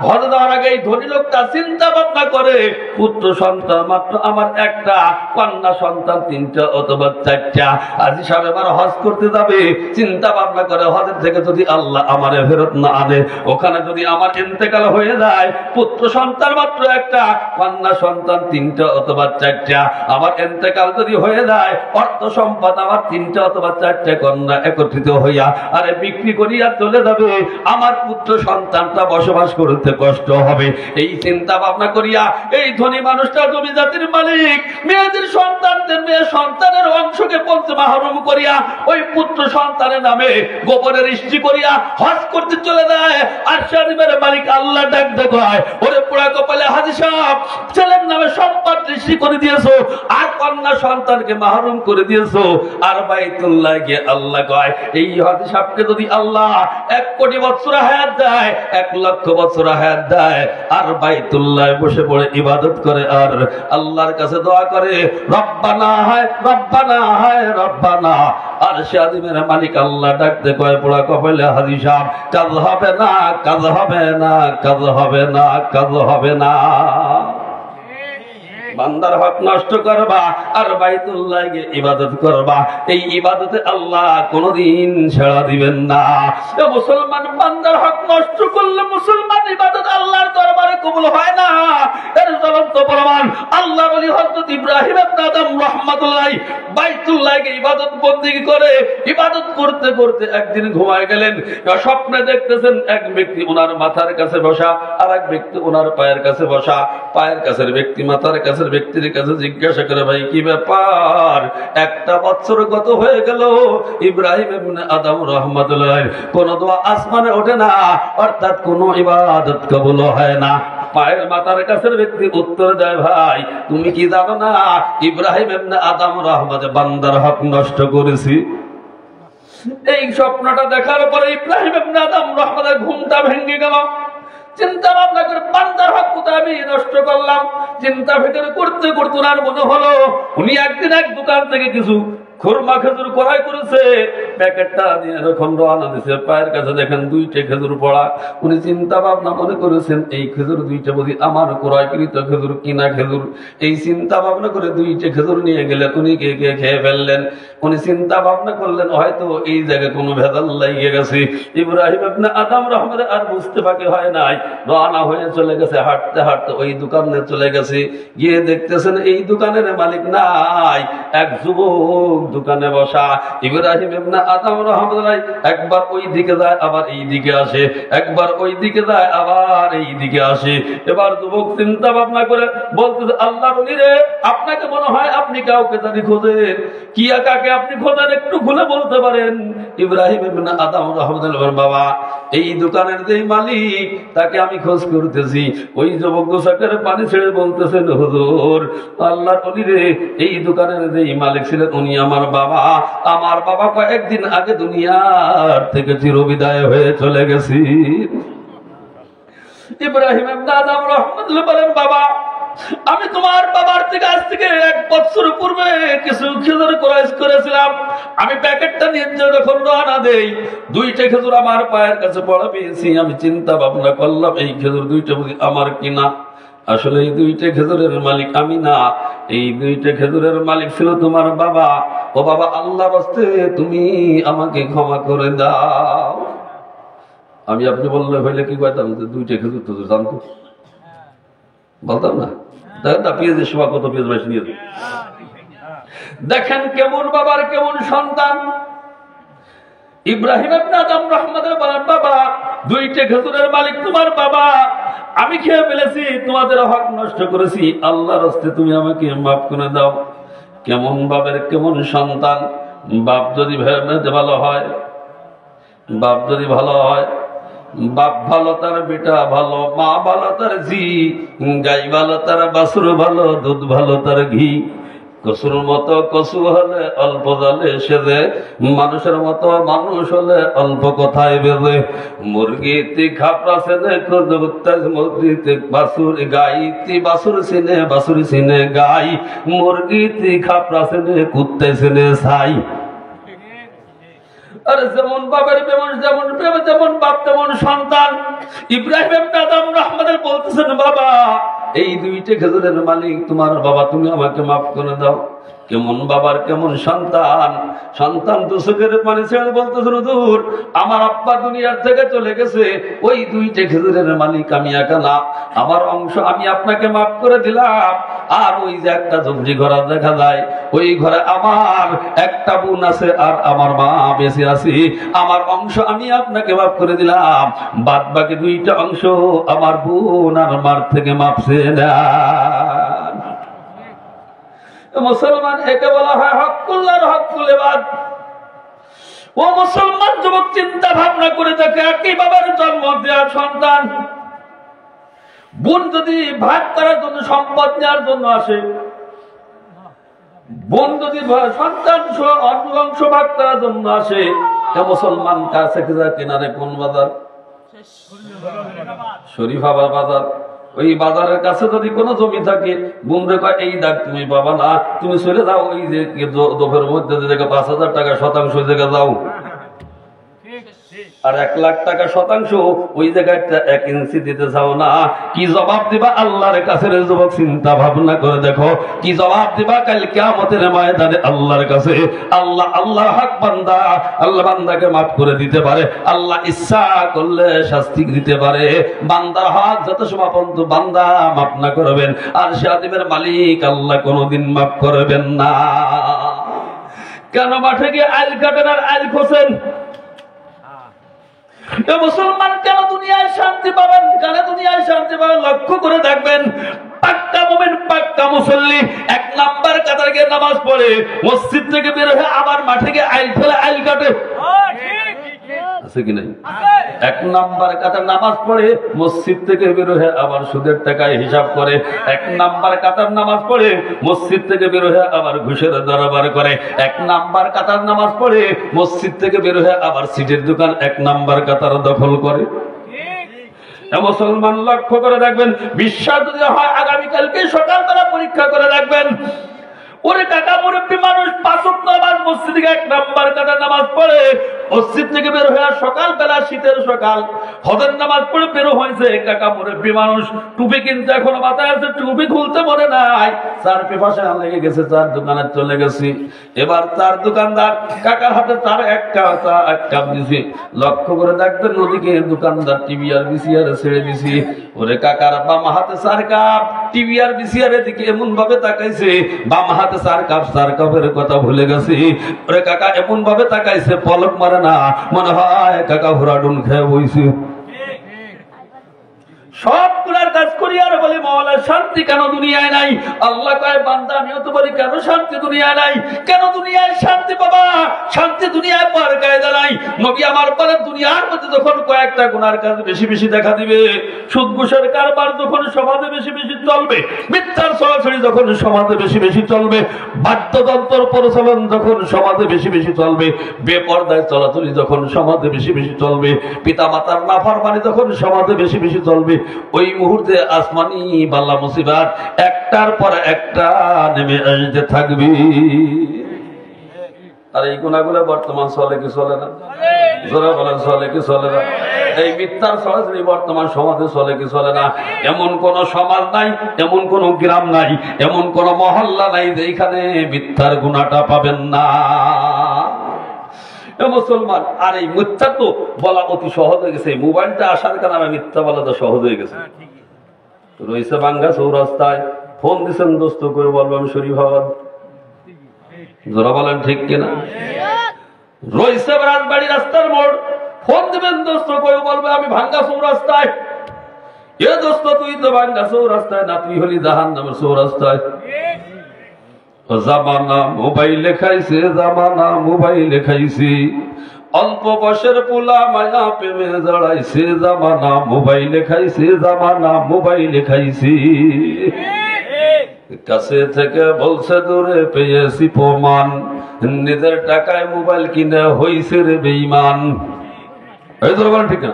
A: হজ যাওয়ার আগে এই ধনী লোকটা চিন্তা ভাবনা করে, পুত্র সন্তান মাত্র আমার একটা, কন্যা সন্তান 3টা অথবা 4টা। আজ হিসাবে হজ করতে যাবে, চিন্তা ভাবনা করে হজের থেকে যদি আল্লাহ আমারে ফেরত না আনে, ওখানে যদি আমার ইন্তেকাল হয়ে যায়, পুত্র সন্তান মাত্র একটা, কন্যা সন্তান 3টা অথবা 4টা, আমার ইন্তেকাল যদি হয়ে যায়, অর্থ সম্পদ আমার 3টা অথবা 4টা কন্যা একত্রিত হইয়া আরে বিক্রি করিয়া চলে যাবে, আমার পুত্র সন্তানটা বসবাস করতে কষ্ট হবে। এই চিন্তা ভাবনা করিয়া এই ধনী মানুষটা জমি জাতির মালিক, মেয়েদের সন্তানদের মেয়ে সন্তানের অংশকে পঞ্চম মাহরুম করিয়া ওই পুত্র সন্তানের নামে গোপনের ইষ্টি করিয়া হজ করতে চলে যায়। আর শরীফের মালিক আল্লাহ ডাক দেখায়, ওরে পোড়া কপালে হাজী সাহেব, ছেলের নামে সম্পদ সৃষ্টি করে দিয়েছো, আর কন্যা সন্তানকে মাহরুম করে দিয়েছো। আর বাইতুল্লাহ গিয়ে আল্লাহ কয়, এই হাজী সাহেবকে যদি আল্লাহ 1 কোটি বছর হায়াত দেয়, 1 লক্ষ বছর হায়াত দেয়, আর বাইতুল্লাহ বসে পড়ে ইবাদত করে আর আল্লাহর কাছে দোয়া করে, রব্বানা হায় রব্বানা হায় রব্বানা। আর সে আদিমের মালিক আল্লাহ ডাকতে কয়, পোড়া কপালে হাজী সাহেব, কাজ হবে না, কাজ হবে না, কাজ হবে না, কাজ হবে না। বান্দার হক নষ্ট করবা আর বাইতুল্লাহ গিয়ে ইবাদত করবা, এই ইবাদতে আল্লাহ কোনদিন ছেড়া দিবেন না। মুসলমান বান্দার হক নষ্ট করলে মুসলমান ইবাদত আল্লাহর দরবারে কবুল হয় না। এর জ্বলন্ত প্রমাণ আল্লাহর ওলি হযরত ইব্রাহিম ইবনে আদম রাহমাতুল্লাহ বাইতুল্লাহ গিয়ে ইবাদত বন্দেগী করে, ইবাদত করতে করতে একদিন ঘুমায় গেলেন। স্বপ্নে দেখতেছেন এক ব্যক্তি ওনার মাথার কাছে বসা, আর এক ব্যক্তি ওনার পায়ের কাছে বসা। পায়ের কাছের ব্যক্তি মাথার কাছে ব্যক্তির কাছে জিজ্ঞাসা করে, ভাই কি ব্যাপার? 1 বছর গত হয়ে গেল, ইব্রাহিম ইবনে আদম রাহমাতুল্লাহ কোন দোয়া আসমানে ওঠে না, অর্থাৎ কোন ইবাদত কবুল হয় না। পায়ের মাথার কাছের ব্যক্তি উত্তর দেয়, ভাই তুমি কি জানো না ইব্রাহিম ইবনে আদম রাহমাতুল্লাহ বান্দার হক নষ্ট করেছি। এই স্বপ্নটা দেখার পরে ইব্রাহিম ইবনে আদম রাহমাতুল্লাহ ঘুমটা ভেঙে গেল। চিন্তা ভাবনা করে বান্দার হক কোথায় আমি নষ্ট করলাম, চিন্তা ফিকির করতে করতে ওনার মনে হলো উনি একদিন এক দোকান থেকে কিছু খুরমা খেজুর ক্রয় করেছে, প্যাকেটটা নিয়ে এরকম রওনা দিছে, পায়ের কাছে দেখেন 2টে খেজুর পড়া। উনি চিন্তা ভাবনা মনে করেছেন এই খেজুর 2টে বুঝি আমার ক্রয়কৃত খেজুর, কিনা খেজুর। এই চিন্তা ভাবনা করে 2টে খেজুর নিয়ে গেলেন, উনি খেয়ে ফেললেন। উনি চিন্তা ভাবনা করলেন হয়তো এই জায়গায় কোনো ভেজাল লাগিয়ে গেছে। ইব্রাহিম ইবনে আদম রহমতে আর বুঝতে বাকি হয় নাই, রওনা হয়ে চলে গেছে। হাঁটতে হাঁটতে ওই দোকানে চলে গেছে, গিয়ে দেখতেছেন এই দোকানের মালিক নাই, এক যুবক দোকানে বসা। ইব্রাহিম ইবনে আদম রহমাতুল্লাহ একবার ওই দিকে যায় আবার এই দিকে আসে, একবার ওই দিকে যায় আবার এই দিকে আসে। এবার যুবক চিন্তা ভাবনা করে বলতেছে, আল্লাহর ওলি রে, আপনাকে মনে হয় আপনি কাউকে জানি খোঁজেন, কি কাকে আপনি খোঁজেন একটু খুলে বলতে পারেন? ইব্রাহিম ইবনে আদম রহমাতুল্লাহ, বাবা এই দোকানের যে মালিক তাকে আমি খোঁজ করতেছি। ওই যুবক গোসাকের পানি ছেড়ে বলতেছেন, হুজুর আল্লাহর ওলি রে, এই দোকানের যে মালিক ছিলেন উনি আমার বাবা। আমার বাবা কয়েকদিন আগে দুনিয়ার থেকে চিরবিদায় হয়ে চলে গেছি। ইব্রাহিম ইবনে আদম রাহমাতুল্লাহ বলেন, বাবা আমি তোমার বাবার থেকে আজ থেকে 1 বছর পূর্বে কিছু খেজুর ক্রয় করেছিলাম। আমি প্যাকেটটা নিয়ে যখন রওনা দেই, 2টে খেজুর আমার পায়ের কাছে পড়া পেয়েছি। আমি চিন্তা ভাবনা করলাম এই খেজুর 2টে বুঝি আমার কিনা। আসলে এই 2টে খেজুরের মালিক আমি না, এই 2টে খেজুরের মালিক ছিল তোমার বাবা। ও বাবা, আল্লাহর রাস্তে তুমি আমাকে ক্ষমা করে দাও। আমি আপনি বললে হইলে কি কইতাম যে 2টে খেজুর তো জানতো, বলতাম না। দেখেন না পেঁয়াজের সময় কত পেঁয়াজ বেশি নিয়ে, দেখেন কেমন বাবার কেমন সন্তান। ইব্রাহিম ইবনে আদম রাহমাতুল্লাহ বলেন, বাবা 2টে খেজুরের মালিক তোমার বাবা, আমি খেয়ে ফেলেছি, তোমাদের হক নষ্ট করেছি, আল্লাহর রাস্তে তুমি আমাকে মাফ করে দাও। কেমন বাবার কেমন সন্তান। বাপ যদি ভালো হয়, বাপ যদি ভালো হয়, বাপ ভালো তার বেটা ভালো, মা ভালো তার ঝি, গাই ভালো তার বাছুর ভালো, দুধ ভালো তার ঘি। কসুর মতো কসু হলে অল্প জালে সেজে, মানুষের মতো মানুষ হলে অল্প কথায় বেজে। মুরগিতে খাপড়া সেনে মুরগিতে বাছুর গাই, বাছুর সিনে বাছুর সিনে গাই, মুরগিতে খাপড়া সেনে কুত্তে সিনে ছাই। আরে যেমন বাবার যেমন বাপ তেমন সন্তান। ইব্রাহিম ইবনে আদম রাহমাতুল্লাহ বলতেছেন, বাবা এই 2টে খেজুরের মালিক তোমার বাবা, তুমি আমাকে মাফ করে দাও। কেমন বাবার কেমন সন্তান। সন্তান তো চোখের পানি ছেড়ে বলতেছেন, হুজুর আমার আব্বা দুনিয়ার থেকে চলে গেছে, ওই 2টে খেজুরের মালিক আমি একা না, আমার অংশ আমি আপনাকে মাফ করে দিলাম। আর ওই যে একটা জবজি ঘর দেখা যায়, ওই ঘরে আমার একটা বোন আছে আর আমার মা বেঁচে আছে, আমার অংশ আমি আপনাকে মাফ করে দিলাম। বাদ বাকি 2টা অংশ আমার বোন আর মার থেকে মাপছে না। মুসলমান একে বলা হয় হকুল্লাহর হকুল ইবাদ। ও মুসলমান যুবক, চিন্তা ভাবনা করে দেখে, একই বাবার জন্ম দেওয়া সন্তান, বোন যদি ভাগ করার জন্য সম্পদ নেওয়ার জন্য আসে, বোন যদি সন্তান অংশ ভাগ করার জন্য আসে, মুসলমান কাছে কিনারে কোন বাজার? শরীফাবাদ বাজার। ওই বাজারের কাছে যদি কোনো জমি থাকে, বোনরে কয় এই দাগ তুমি পাবা না, তুমি চলে যাও ওই যে দোপের মধ্যে যে 5,000 টাকা শতাংশ জায়গা যাও। আর 1 লাখ টাকা শতাংশ ওই জায়গাটা 1 ইঞ্চি দিতে চাও না, কি জবাব দিবা আল্লাহর কাছে? যুবক চিন্তা ভাবনা করে দেখো, কি জবাব দিবা কাল কিয়ামতের ময়দানে আল্লাহর কাছে? আল্লাহ হক বান্দা, আল্লাহ বান্দাকে মাফ করে দিতে পারে, আল্লাহ ইচ্ছা করলে শাস্তি দিতে পারে। বান্দার হক যত সময় পর্যন্ত বান্দা মাফ না করবেন, আর শাদিমের মালিক আল্লাহ কোনোদিন মাফ করবেন না। কেন মাঠে গিয়ে আইল কাটেন আর আইল খোঁচেন? মুসলমান কেন দুনিয়ায় শান্তি পাবেন? কেন দুনিয়ায় শান্তি পাবেন? লক্ষ্য করে দেখবেন, পাক্কা মুমিন পাক্কা মুসল্লি 1 নাম্বার কাতার গিয়ে নামাজ পড়ে, মসজিদ থেকে বের হয়ে আবার মাঠে গিয়ে আইল ফেলে আইল কাটে, আছে কি নাই? 1 নাম্বার কাতার নামাজ পড়ে, মসজিদ থেকে বের হয়ে আবার সুদের টাকায় হিসাব করে। 1 নাম্বার কাতার নামাজ পড়ে, মসজিদ থেকে বের হয়ে আবার ঘুষের দরবার করে। 1 নাম্বার কাতার নামাজ পড়ে, মসজিদ থেকে বের হয়ে আবার সিটের দোকান 1 নাম্বার কাতার দখল করে। মুসলমান লক্ষ্য করে দেখবেন, বিশ্বাস যদি হয় আগামীকালকে সকালবেলা পরীক্ষা করে দেখবেন, ওরে কাকা মুরব্বী মানুষ 5 ওয়াক্ত নামাজ মসজিদে 1 নাম্বার কাটা নামাজ পড়ে মসজিদ থেকে বের হয়ে সকালবেলা শীতের সকাল হজের নামাজ পড়ে বের হয়েছে কাকা মুরব্বী মানুষ টুপি কিনতে এখনো মাথায় আছে টুপি খুলতে মনে নাই চার পেপাসে লেগে গেছে চার দোকানে চলে গেছি এবার চার দোকানদার কাকার হাতে তার এক কাপ দিছি লক্ষ্য করে দেখবেন নদীকে দোকানদার টিভি আর বিসিআর ছেড়ে দিছি ওরে কাকার বাম হাতে চার কাপ টিভি আর বিসিআর দিকে এমন ভাবে তাকাইছে বাম হাতে চার কাপের কথা ভুলে গেছি ওরে কাকা এমন ভাবে তাকাইছে পলক মারে না মনে হয় কাকা ঘোড়া ডুন খেয়ে বইছে সব গুনার কাজ করি আর বলি মাওলা শান্তি কেন দুনিয়ায় নাই আল্লাহ কয় বান্দা আমিও তো বলি কেন শান্তি দুনিয়ায় নাই কেন দুনিয়ায় শান্তি পাবা শান্তি দুনিয়ায় পার কায়দা নাই নবী আমার পরে দুনিয়ার মধ্যে যখন কয়েকটা গুনার কাজ বেশি বেশি দেখা দিবে সুদ ঘুষের কারবার যখন সমাজে বেশি বেশি চলবে মিথ্যার ছড়াছড়ি যখন সমাজে বেশি বেশি চলবে বাদ্যযন্ত্র প্রচলন যখন সমাজে বেশি বেশি চলবে বেপরদায় চলাচলি যখন সমাজে বেশি বেশি চলবে পিতামাতার নাফরমানি যখন সমাজে বেশি বেশি চলবে ওই মুহূর্তে আসমানি বালা মুসিবত একটার পর একটা নেমে আসতে থাকবে আর এই গুনাহগুলো বর্তমান চলে কি চলে না জোরে বলেন চলে কি চলে না এই মিথ্যার সরাসরি বর্তমান সমাজে চলে কি চলে না এমন কোন সমাজ নাই এমন কোন গ্রাম নাই এমন কোন মহল্লা নাই যেখানে মিথ্যার গুনাহটা পাবেন না মুসলমান আর এই মিথ্যা তো বলা অতি সহজ হয়ে গেছে মোবাইলটা আসার কারণে মিথ্যা বলা তো সহজ হয়ে গেছে রয়েছে বাঙ্গা চৌরাস্তায় ফোন দিচ্ছেন দোস্ত করে বলবো আমি শরীফ হওয়ার যারা বলেন ঠিক কিনা রয়েছে রাজবাড়ি রাস্তার মোড় ফোন দিবেন দোস্ত করে বলবে আমি ভাঙ্গা চৌরাস্তায় এ দোস্ত তুই তো ভাঙ্গা চৌরাস্তায় না তুই হলি জাহান্নামের চৌরাস্তায় জামানা মোবাইলে খাইছে জামানা মোবাইলে খাইছে অল্প বয়সের পোলা মায়া প্রেমে জড়াইছে জামানা মোবাইলে খাইছে জামানা মোবাইলে খাইছে কাছে থেকে বলছে দূরে পেয়েছি প্রমাণ নিজের টাকায় মোবাইল কিনে হইছে রে বেঈমান এই তো বলেন ঠিক না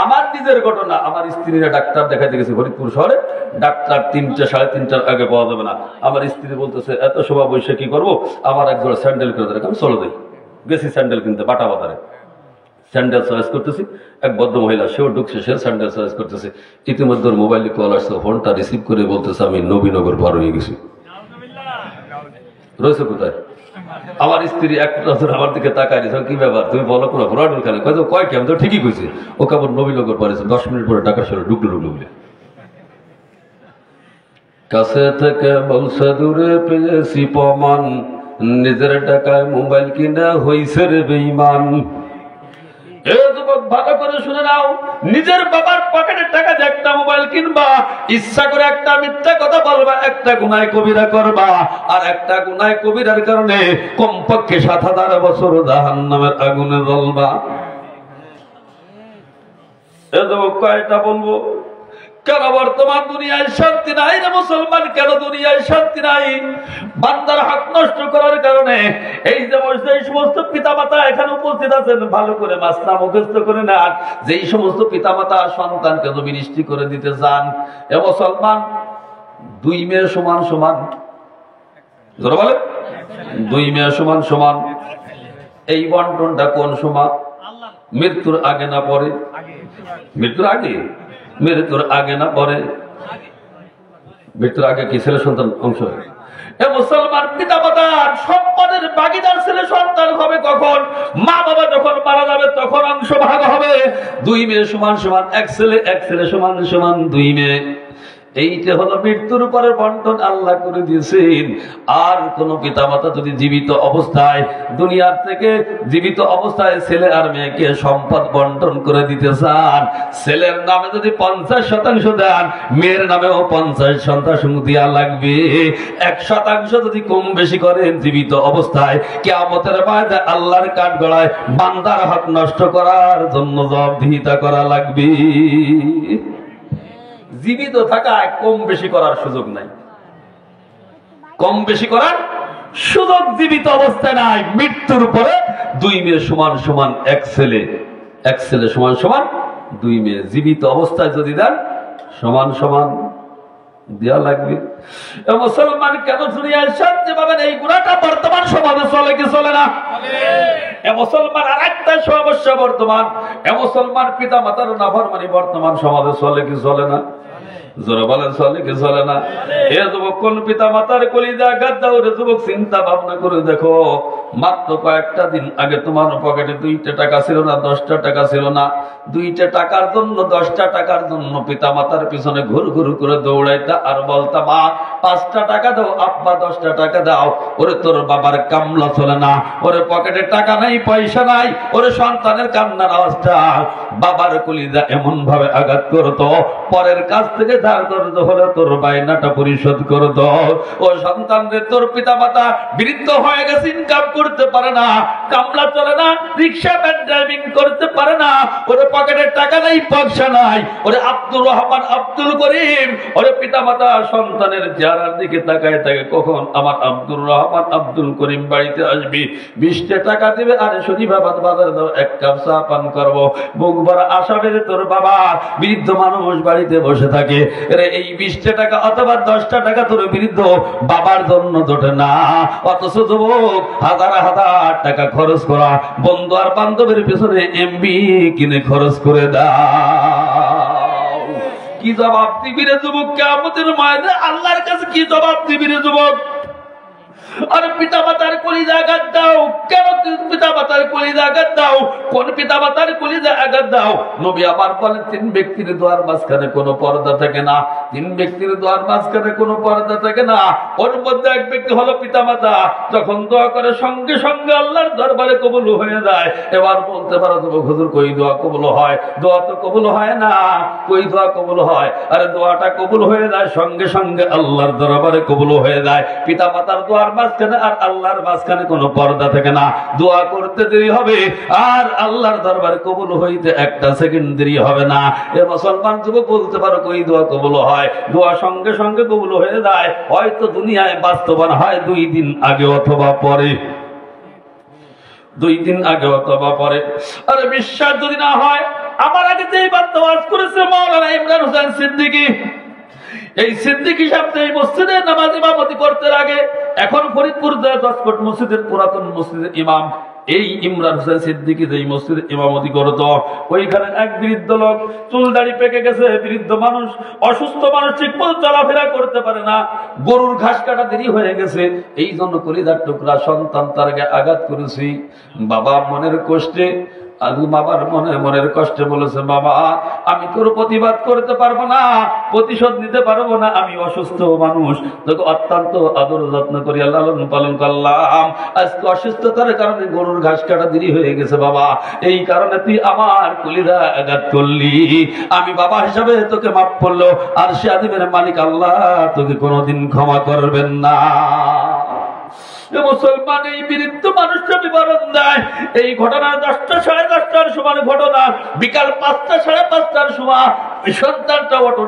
A: আমার নিজের ঘটনা আমার স্ত্রীরা ডাক্তার দেখাইতে গেছে ফরিদপুর শহরে ডাক্তার 3টা 3:30টার আগে পাওয়া যাবে না আমার স্ত্রী বলতেছে এত সময় বসে কি করবো আমার এক জোড়া স্যান্ডেল কিনে দেয় আমি চলে যাই গেছি স্যান্ডেল কিনতে বাটা বাজারে স্যান্ডেল চয়েস করতেছি এক ভদ্র মহিলা সেও ঢুকছে সে স্যান্ডেল চয়েস করতেছে ইতিমধ্যে মোবাইলে কল আসছে ফোনটা রিসিভ করে বলতেছে আমি নবীনগর পার হয়ে গেছি রয়েছে কোথায় আমার স্ত্রী এক নজর আমার দিকে তাকায় দিয়েছে কি ব্যাপার তুমি বলো কোনো ঘোরাডুল খেলে কয় কি আমি তো ঠিকই কইছি ও কেমন নবীনগর পারেছে 10 মিনিট পরে ঢাকার শহরে ঢুকলো বলে কাছে থেকে বলছে দূরে পেয়েছি প্রমাণ নিজের টাকায় মোবাইল কিনা হইছে রে বেঈমান এ যুবক ভালো করে শুনে নাও নিজের বাবার পকেটের টাকা দিয়ে একটা মোবাইল কিনবা ইচ্ছা করে একটা মিথ্যা কথা বলবা একটা গুনাহ কবিরা করবা আর একটা গুনাহ কবিরার কারণে কমপক্ষে 7000 বছর জাহান্নামের আগুনে জ্বলবা এ যুবক কয়টা বলবো কেন বর্তমান দুনিয়ায় শান্তি নাই রে মুসলমান কেন দুনিয়ায় শান্তি নাই বান্দার হক নষ্ট করার কারণে এই যে সমস্ত পিতামাতা এখানে উপস্থিত আছেন ভালো করে মাসলা মুখস্থ করে নেন যেই সমস্ত পিতামাতা সন্তানকে জমি সৃষ্টি করে দিতে চান এ মুসলমান 2 মেয়ে সমান সমান ধরো বলে 2 মেয়ে সমান সমান এই বন্টনটা কোন সমান মৃত্যুর আগে না পরে মৃত্যুর আগে মৃত্যুর আগে না পরে মৃত্যুর আগে কি ছেলে সন্তান অংশ এ মুসলমান পিতা মাতার সম্পদের ভাগীদার ছেলে সন্তান হবে কখন মা বাবা যখন মারা যাবে তখন অংশ ভাগ হবে 2 মেয়ে সমান সমান এক ছেলে সমান সমান 2 মেয়ে এইটা হলো মৃত্যুর পরে বন্টন আল্লাহ করে দিয়েছেন আর কোন পিতামাতা যদি জীবিত অবস্থায় দুনিয়ার থেকে জীবিত অবস্থায় ছেলে আর মেয়েকে সম্পদ বন্টন করে দিতে চান ছেলের নামে যদি 50% দেন মেয়ের নামেও 50% দেওয়া লাগবে 1% যদি কম বেশি করেন জীবিত অবস্থায় কিয়ামতের ময়দানে আল্লাহর কাঠগড়ায় বান্দার হক নষ্ট করার জন্য জবাবদিহিতা করা লাগবে জীবিত থাকায় কম বেশি করার সুযোগ নাই কম বেশি করার সুযোগ জীবিত অবস্থায় নাই মৃত্যুর পরে 2 মেয়ে সমান সমান এক ছেলে সমান সমান 2 মেয়ে জীবিত অবস্থায় যদি দেন সমান সমান দেওয়া লাগবে। মুসলমান কেন দুনিয়ায় শান্তি পাবেন? এই গুণাটা বর্তমান সমাজে চলে কি চলে না? মুসলমান আর একটা সমস্যা বর্তমান, মুসলমান পিতা মাতার নাফরমানি বর্তমান সমাজে চলে কি চলে না? জোরে বলেন চলে কি চলে না? এ যুবক, কোন পিতা মাতার কলিজা আঘাত দাও রে যুবক, চিন্তা ভাবনা করে দেখো। মাত্র কয়েকটা দিন আগে তোমার পকেটে 2টা টাকা ছিল না, 10টা টাকা ছিল না। 2টা টাকার জন্য, 10টা টাকার জন্য পিতা মাতার পিছনে ঘুর ঘুর করে দৌড়াইতা আর বলতা, মা 5টা টাকা দাও, আব্বা 10টা টাকা দাও। ওরে তোর বাবার কামলা চলে না, ওরে পকেটে টাকা নাই, পয়সা নাই। ওরে সন্তানের কান্নার আওয়াজটা বাবার কলিজা এমন ভাবে আঘাত করতো, পরের কাছ থেকে ধার করতে হলে তোর বায়নাটা পরিশোধ করতো। ও সন্তান রে, তোর পিতা মাতা বৃদ্ধ হয়ে গেছে, ইনকাম করতে পারে না, কামলা চলে না, রিক্সা ভ্যান ড্রাইভিং করতে পারে না। ওরে পকেটে টাকা নাই, পয়সা নাই। ওরে আব্দুর রহমান, আব্দুল করিম, ওরে পিতা মাতা সন্তানের চেহারার দিকে তাকায় থাকে, কখন আমার আব্দুর রহমান, আব্দুল করিম বাড়িতে আসবি, 20টা টাকা দেবে, আরে শরীফাবাদ বাজারে দাও, 1 কাপ চা পান করবো। বুক ভরা আশা বেঁধে তোর বাবা বৃদ্ধ মানুষ বাড়িতে বসে থাকে। এই 20টা টাকা অথবা 10টা টাকা তোর বৃদ্ধ বাবার জন্য জোটে না। অথচ যুবক হাজার হাজার টাকা খরচ করা, বন্ধু আর বান্ধবের পেছনে এমবি কিনে খরচ করে দাও। কি জবাব দিবি রে যুবক? কিয়ামতের ময়দানে আল্লাহর কাছে কি জবাব দিবি রে যুবক? আর পিতা মাতার কলিজা আঘাত দাও। কেন পিতা মাতার কলিজা আঘাত দাও? কোন পিতা মাতার কলিজা আঘাত দাও? নবী আবার বলেন, 3 ব্যক্তির দোয়ার মাঝখানে কোনো পর্দা থাকে না। 3 ব্যক্তির দোয়ার মাঝখানে কোনো পর্দা থাকে না। ওর মধ্যে এক ব্যক্তি হলো পিতা মাতা, যখন দোয়া করে সঙ্গে সঙ্গে আল্লাহর দরবারে কবুল হয়ে যায়। এবার বলতে পারো তুমি, হুজুর কই দোয়া কবুল হয়? দোয়া তো কবুল হয় না। কই দোয়া কবুল হয়? আরে দোয়াটা কবুল হয়ে যায় সঙ্গে সঙ্গে আল্লাহর দরবারে কবুল হয়ে যায়। পিতা মাতার দোয়ার মাঝখানে আর আল্লাহর মাঝখানে কোনো পর্দা থাকে না। দোয়া করতে দেরি হবে আর আল্লাহর দরবারে কবুল হইতে 1টা সেকেন্ড দেরি হবে না। এ মুসলমান যুবক, বলতে পারো কই দোয়া কবুল হয়? দোয়া সঙ্গে সঙ্গে কবুল হয়ে যায়। হয়তো দুনিয়ায় বাস্তবায়ন হয় 2 দিন আগে অথবা পরে, 2 দিন আগে অথবা পরে। আরে বিশ্বাস যদি না হয়, আমার আগে যেই বাস্তবায়ন করেছে মাওলানা ইমরান হোসেন সিদ্দিকী, এই সিদ্দিকী সাহেব এই মসজিদে নামাজ ইমামতি করতে আগে, এখন ফরিদপুর দশকোট মসজিদের পুরাতন মসজিদের ইমাম এই ইমরান হোসেন সিদ্দিকী যেই মসজিদে ইমামতি করতো, ওইখানে এক বৃদ্ধ লোক, চুল দাড়ি পেকে গেছে, বৃদ্ধ মানুষ, অসুস্থ মানুষ, ঠিক মতো চলাফেরা করতে পারে না, গরুর ঘাস কাটা দেরি হয়ে গেছে। এই জন্য কলিজার টুকরা সন্তান তার গায়ে আঘাত করেছি। বাবা মনের কষ্টে, আলু বাবার মনের কষ্টে বলেছে, বাবা আমি তোর প্রতিবাদ করতে পারবো না, প্রতিশোধ নিতে পারবো না, আমি অসুস্থ মানুষ, তোকে অত্যন্ত আদর যত্ন করি লালন পালন করলাম। আজকে অসুস্থতার কারণে গরুর ঘাস কাটা দেরি হয়ে গেছে বাবা, এই কারণে তুই আমার কলিজা আঘাত করলি। আমি বাবা হিসাবে তোকে মাফ করলো, আর সে আদিমের মালিক আল্লাহ তোকে কোনোদিন ক্ষমা করবেন না। মুসলমান এই বৃদ্ধ মানুষটা বিবরণ দেয়, এই ঘটনা 10টা সাড়ে 10টার সময় ঘটনা, বিকাল 5টা সাড়ে 5টার সময় সন্তানটা অটো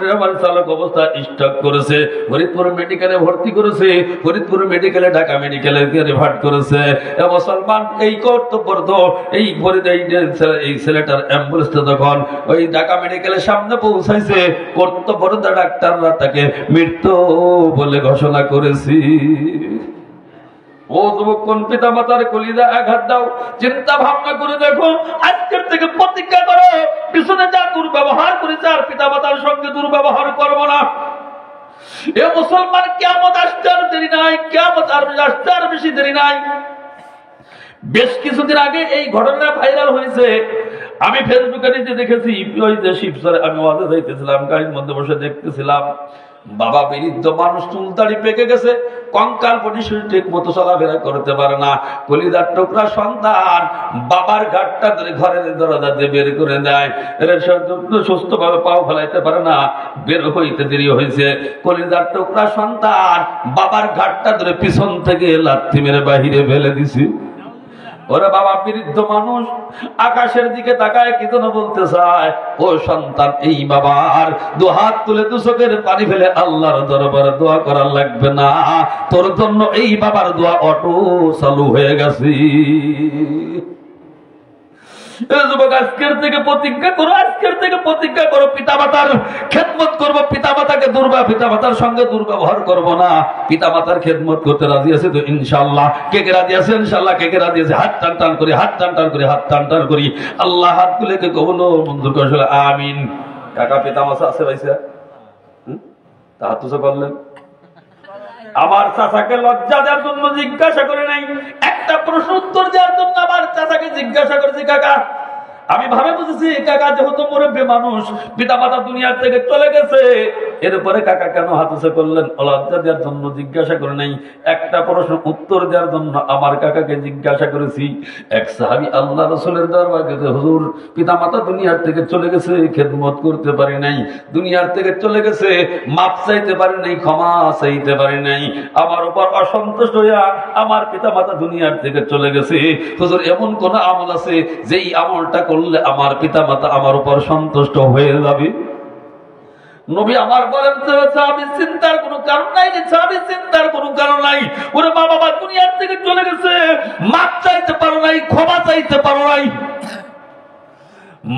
A: ড্রাইভার চালক অবস্থা স্ট্রোক করেছে, ফরিদপুর মেডিকেলে ভর্তি করেছে, ফরিদপুর মেডিকেলে ঢাকা মেডিকেলে রেফার করেছে। মুসলমান এই কর্তব্য এই ছেলেটার অ্যাম্বুলেন্সটা যখন ওই ঢাকা মেডিকেলের সামনে পৌঁছাইছে, কর্তব্যরত ডাক্তাররা তাকে মৃত্যু বলে ঘোষণা করেছি। ও যুবক, কোন পিতা মাতার কলিজা আঘাত দাও? চিন্তা ভাবনা করে দেখো, আজকের থেকে প্রতিজ্ঞা করো, পিছনে যা দুর্ব্যবহার করেছে আর পিতা মাতার সঙ্গে দুর্ব্যবহার করবো না। এ মুসলমান, কিয়ামত আসতে আর দেরি নাই, কিয়ামত আসতে আর বেশি দেরি নাই। বেশ কিছুদিন আগে এই ঘটনা ভাইরাল হয়েছে, আমি ফেসবুকে নিজে দেখেছি। ওই যে শিবসরে আমি ওয়াজে যাইতেছিলাম, গাড়ির মধ্যে বসে দেখতেছিলাম, বাবা বৃদ্ধ মানুষ, চুল দাড়ি পেকে গেছে, কঙ্কাল পটি শরীর ঠিক মতো চলাফেরা করতে পারে না, কলিজার টুকরা সন্তান বাবার ঘাটটা ধরে ঘরের দরজা দিয়ে বের করে দেয়। সুস্থ ভাবে পাও ফেলাইতে পারে না, বের হইতে দেরি হয়েছে। কলিজার টুকরা সন্তান বাবার ঘাটটা ধরে পিছন থেকে লাথি মেরে বাহিরে ফেলে দিছি। ওরে বাবা বৃদ্ধ মানুষ আকাশের দিকে তাকায় কি যেন বলতে চায়, ও সন্তান এই বাবার 2 হাত তুলে 2 চোখের পানি ফেলে আল্লাহর দরবারে দোয়া করার লাগবে না, তোর জন্য এই বাবার দোয়া অটো চালু হয়ে গেছে। যুবক আজকের থেকে প্রতিজ্ঞা করো, আজকের থেকে প্রতিজ্ঞা করো পিতামাতার খেদমত করব, পিতামাতাকে পিতামাতার সঙ্গে দুর্ব্যবহার করব না, পিতামাতার খেদমত করতে রাজি আছে তো ইনশাআল্লাহ? কে কে রাজি আছে ইনশাআল্লাহ? কে কে রাজি আছে? হাত টান টান করি, হাত টান টান করি, হাত টান টান করি। আল্লাহ হাত গুলো কে কবুল মঞ্জুর করে। আমিন। কাকা পিতামাতা আছে ভাইসা? হাত তো করলেন। আমার চাচাকে লজ্জা দেওয়ার জন্য জিজ্ঞাসা করে নাই, একটা প্রশ্ন উত্তর দেওয়ার জন্য আমার চাচাকে জিজ্ঞাসা করেছি। কাকা আমি ভাবে বুঝেছি কাকা যেহেতু মুরব্বী মানুষ, পিতা মাতা দুনিয়ার থেকে চলে গেছে, এরপরে কাকা কেন হাত উঁচু করলেন? লজ্জা দেওয়ার জন্য জিজ্ঞাসা করে নাই, একটা প্রশ্ন উত্তর দেওয়ার জন্য আমার কাকাকে জিজ্ঞাসা করেছি। এক সাহাবী আল্লাহ রাসূলের দরবারে গেছে, হুজুর পিতা মাতা দুনিয়ার থেকে চলে গেছে, খেদমত করতে পারি নাই, দুনিয়ার থেকে চলে গেছে, মাপ চাইতে পারি নাই, ক্ষমা চাইতে পারি নাই, আমার উপর অসন্তুষ্ট হইয়া আমার পিতা মাতা দুনিয়ার থেকে চলে গেছে, হুজুর এমন কোন আমল আছে যেই আমলটা করলে আমার পিতা মাতা আমার উপর সন্তুষ্ট হয়ে যাবে? নবী আমার বলেন, সাহাবী চিন্তার কোনো কারণ নাই, সাহাবী চিন্তার কোনো কারণ নাই। ওরে মা বাবা দুনিয়ার থেকে চলে গেছে, মাপ চাইতে পারো নাই, ক্ষমা চাইতে পারো নাই,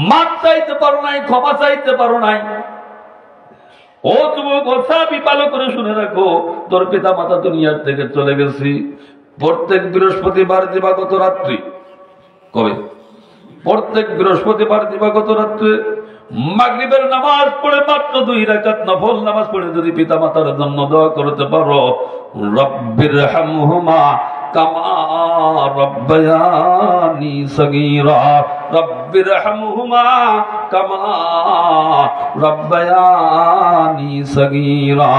A: মাপ চাইতে পারো নাই, ক্ষমা চাইতে পারো নাই। ও যুবক, ও সাহাবী ভালো করে শুনে রাখো, তোর পিতা মাতা দুনিয়ার থেকে চলে গেছে। প্রত্যেক বৃহস্পতিবার দিবাগত রাত্রি, কবে? প্রত্যেক বৃহস্পতিবার দিবাগত রাত্রে মাগরিবের নামাজ পড়ে মাত্র 2 রাকাত নফল নামাজ পড়ে যদি পিতা মাতার জন্য দোয়া করতে পারো, রব্বিরহামহুমা কামা রব্বায়ানি সগীরা, রব্বিরহামহুমা কামা রব্বায়ানি সগীরা।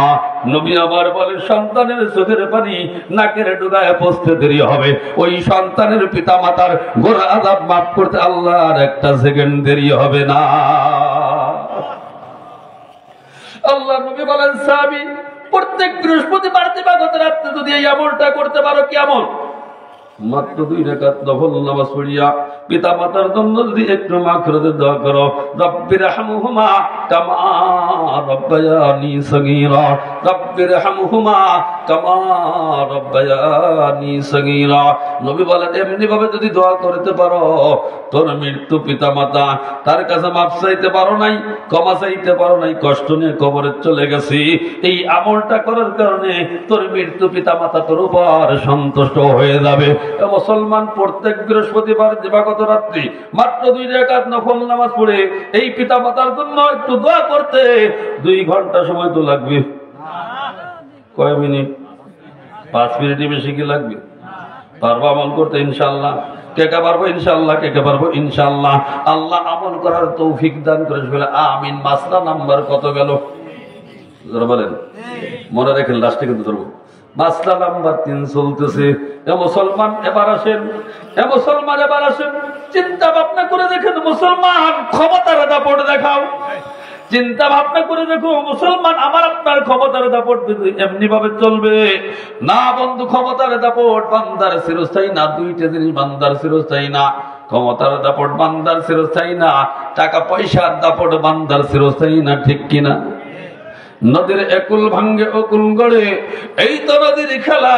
A: নবী আমার বলেন, সন্তানের চোখের পানি নাকের ডগায় পৌঁছতে দেরি হবে, ওই সন্তানের পিতা মাতার গোরা আযাব মাফ করতে আল্লাহর একটা সেকেন্ড দেরি হবে না। আল্লাহ নবী বলেন, সাহাবী প্রত্যেক বৃহস্পতিবার দিবাগত রাত্রে যদি এই আমলটা করতে পারো, কি আমল? মাত্র 2 রাকাত নফল নামাজ পড়িয়া পিতা মাতার জন্য যদি একটু মাগফিরাতের দোয়া করো, রব্বিরহামহুমা কামা রব্বায়ানি সগীরা, রব্বিরহামহুমা কামা রব্বায়ানি সগীরা। নবী বলেন, এমনি ভাবে যদি দোয়া করতে পারো, তোর মৃত্যু পিতা মাতা তার কাছে মাপ চাইতে পারো নাই, ক্ষমা চাইতে পারো নাই, কষ্ট নিয়ে কবরে চলে গেছি, এই আমলটা করার কারণে তোর মৃত্যু পিতা মাতা তোর উপর সন্তুষ্ট হয়ে যাবে। মুসলমান প্রত্যেক বৃহস্পতিবার দিবাগত রাত্রি মাত্র 2 রাকাত নফল নামাজ পড়ে এই পিতা মাতার জন্য একটু দোয়া করতে 2 ঘন্টা সময় তো লাগবে? কয় মিনিট? 5 মিনিটই বেশি কি লাগবে? পারবো আমল করতে ইনশাআল্লাহ? কে কে পারবো ইনশাআল্লাহ? কে কে পারবো ইনশাআল্লাহ? আল্লাহ আমল করার তৌফিক দান করে। আমিন। মাসলা নাম্বার কত গেল বলেন? মনে রাখেন, লাস্টে কিন্তু ধরবো। মাসলা নাম্বার 3 চলতেছে। এ মুসলমান এবার আসেন, এ মুসলমান এবার আসেন, চিন্তা ভাবনা করে দেখেন মুসলমান, ক্ষমতার দাপট দেখাও। চিন্তা ভাবনা করে দেখো মুসলমান, আমার আপনার ক্ষমতার দাপট এমনি ভাবে চলবে না বন্ধু। ক্ষমতার দাপট বান্দার চিরস্থায়ী না, 2টা জিনিস বান্দার চিরস্থায়ী না। ক্ষমতার দাপট বান্দার চিরস্থায়ী না, টাকা পয়সার দাপট বান্দার চিরস্থায়ী না, ঠিক কিনা? নদীর একুল ভাঙ্গে অকুল গড়ে, এই তো নদীর খেলা।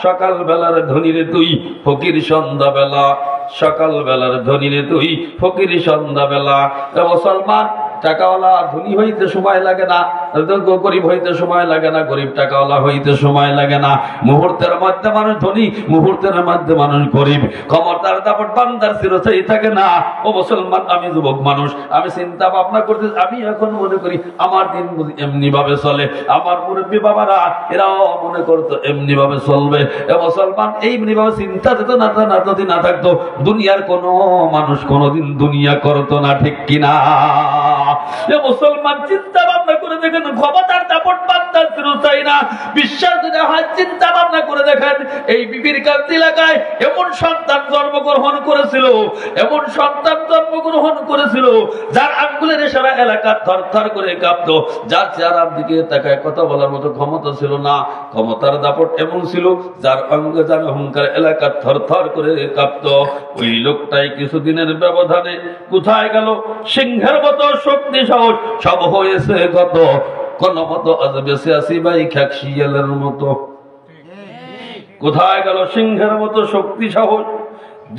A: সকাল বেলার ধনীরে তুই, ফকির সন্ধ্যা বেলা। সকাল বেলার ধনীরে তুই, ফকির সন্ধ্যা বেলা। মুসলমান টাকাওয়ালা ধনী হইতে সময় লাগে না, গরিব হইতে সময় লাগে না, গরিব টাকাওয়ালা হইতে সময় লাগে না। মুহূর্তের মধ্যে মানুষ ধনী, মুহূর্তের মধ্যে মানুষ গরিব। ক্ষমতার দাপট বান্দার চিরস্থায়ী থাকে না। ও মুসলমান, আমি যুবক মানুষ, আমি চিন্তা ভাবনা করতে, আমি এখন মনে করি আমার দিন বুঝি এমনি ভাবে চলে। আমার মুরব্বী বাবারা এরাও মনে করতো এমনি ভাবে চলবে। এ মুসলমান, এইমনি ভাবে চিন্তা যেত না, যদি না থাকতো দুনিয়ার কোন মানুষ কোনদিন দুনিয়া করতো না, ঠিক কিনা? মুসলমান চিন্তা ভাবনা করে দেখেন, ক্ষমতার দাপট বান্দার চিরস্থায়ী না। বিশ্বাস যদি হয়, চিন্তা ভাবনা করে দেখেন, এই বিবির কান্তি এলাকায় এমন সন্তান জন্মগ্রহণ করেছিল, এমন সন্তান জন্মগ্রহণ করেছিল যার আঙ্গুলের ইশারা এলাকা থরথর করে কাঁপতো, যার চেহারার দিকে তাকায় কথা বলার মতো ক্ষমতা ছিল না। ক্ষমতার দাপট এমন ছিল যার অঙ্গে যার অহংকার এলাকা থরথর করে কাঁপতো। ওই লোকটাই কিছুদিনের ব্যবধানে কোথায় গেল? সিংহের মতো শক্তি সাহস সব হয়েছে গত, কোন মতো আজ বেঁচে আসি ভাই খ্যাকশিয়ালের মতো। কোথায় গেল সিংহের মতো শক্তি সাহস?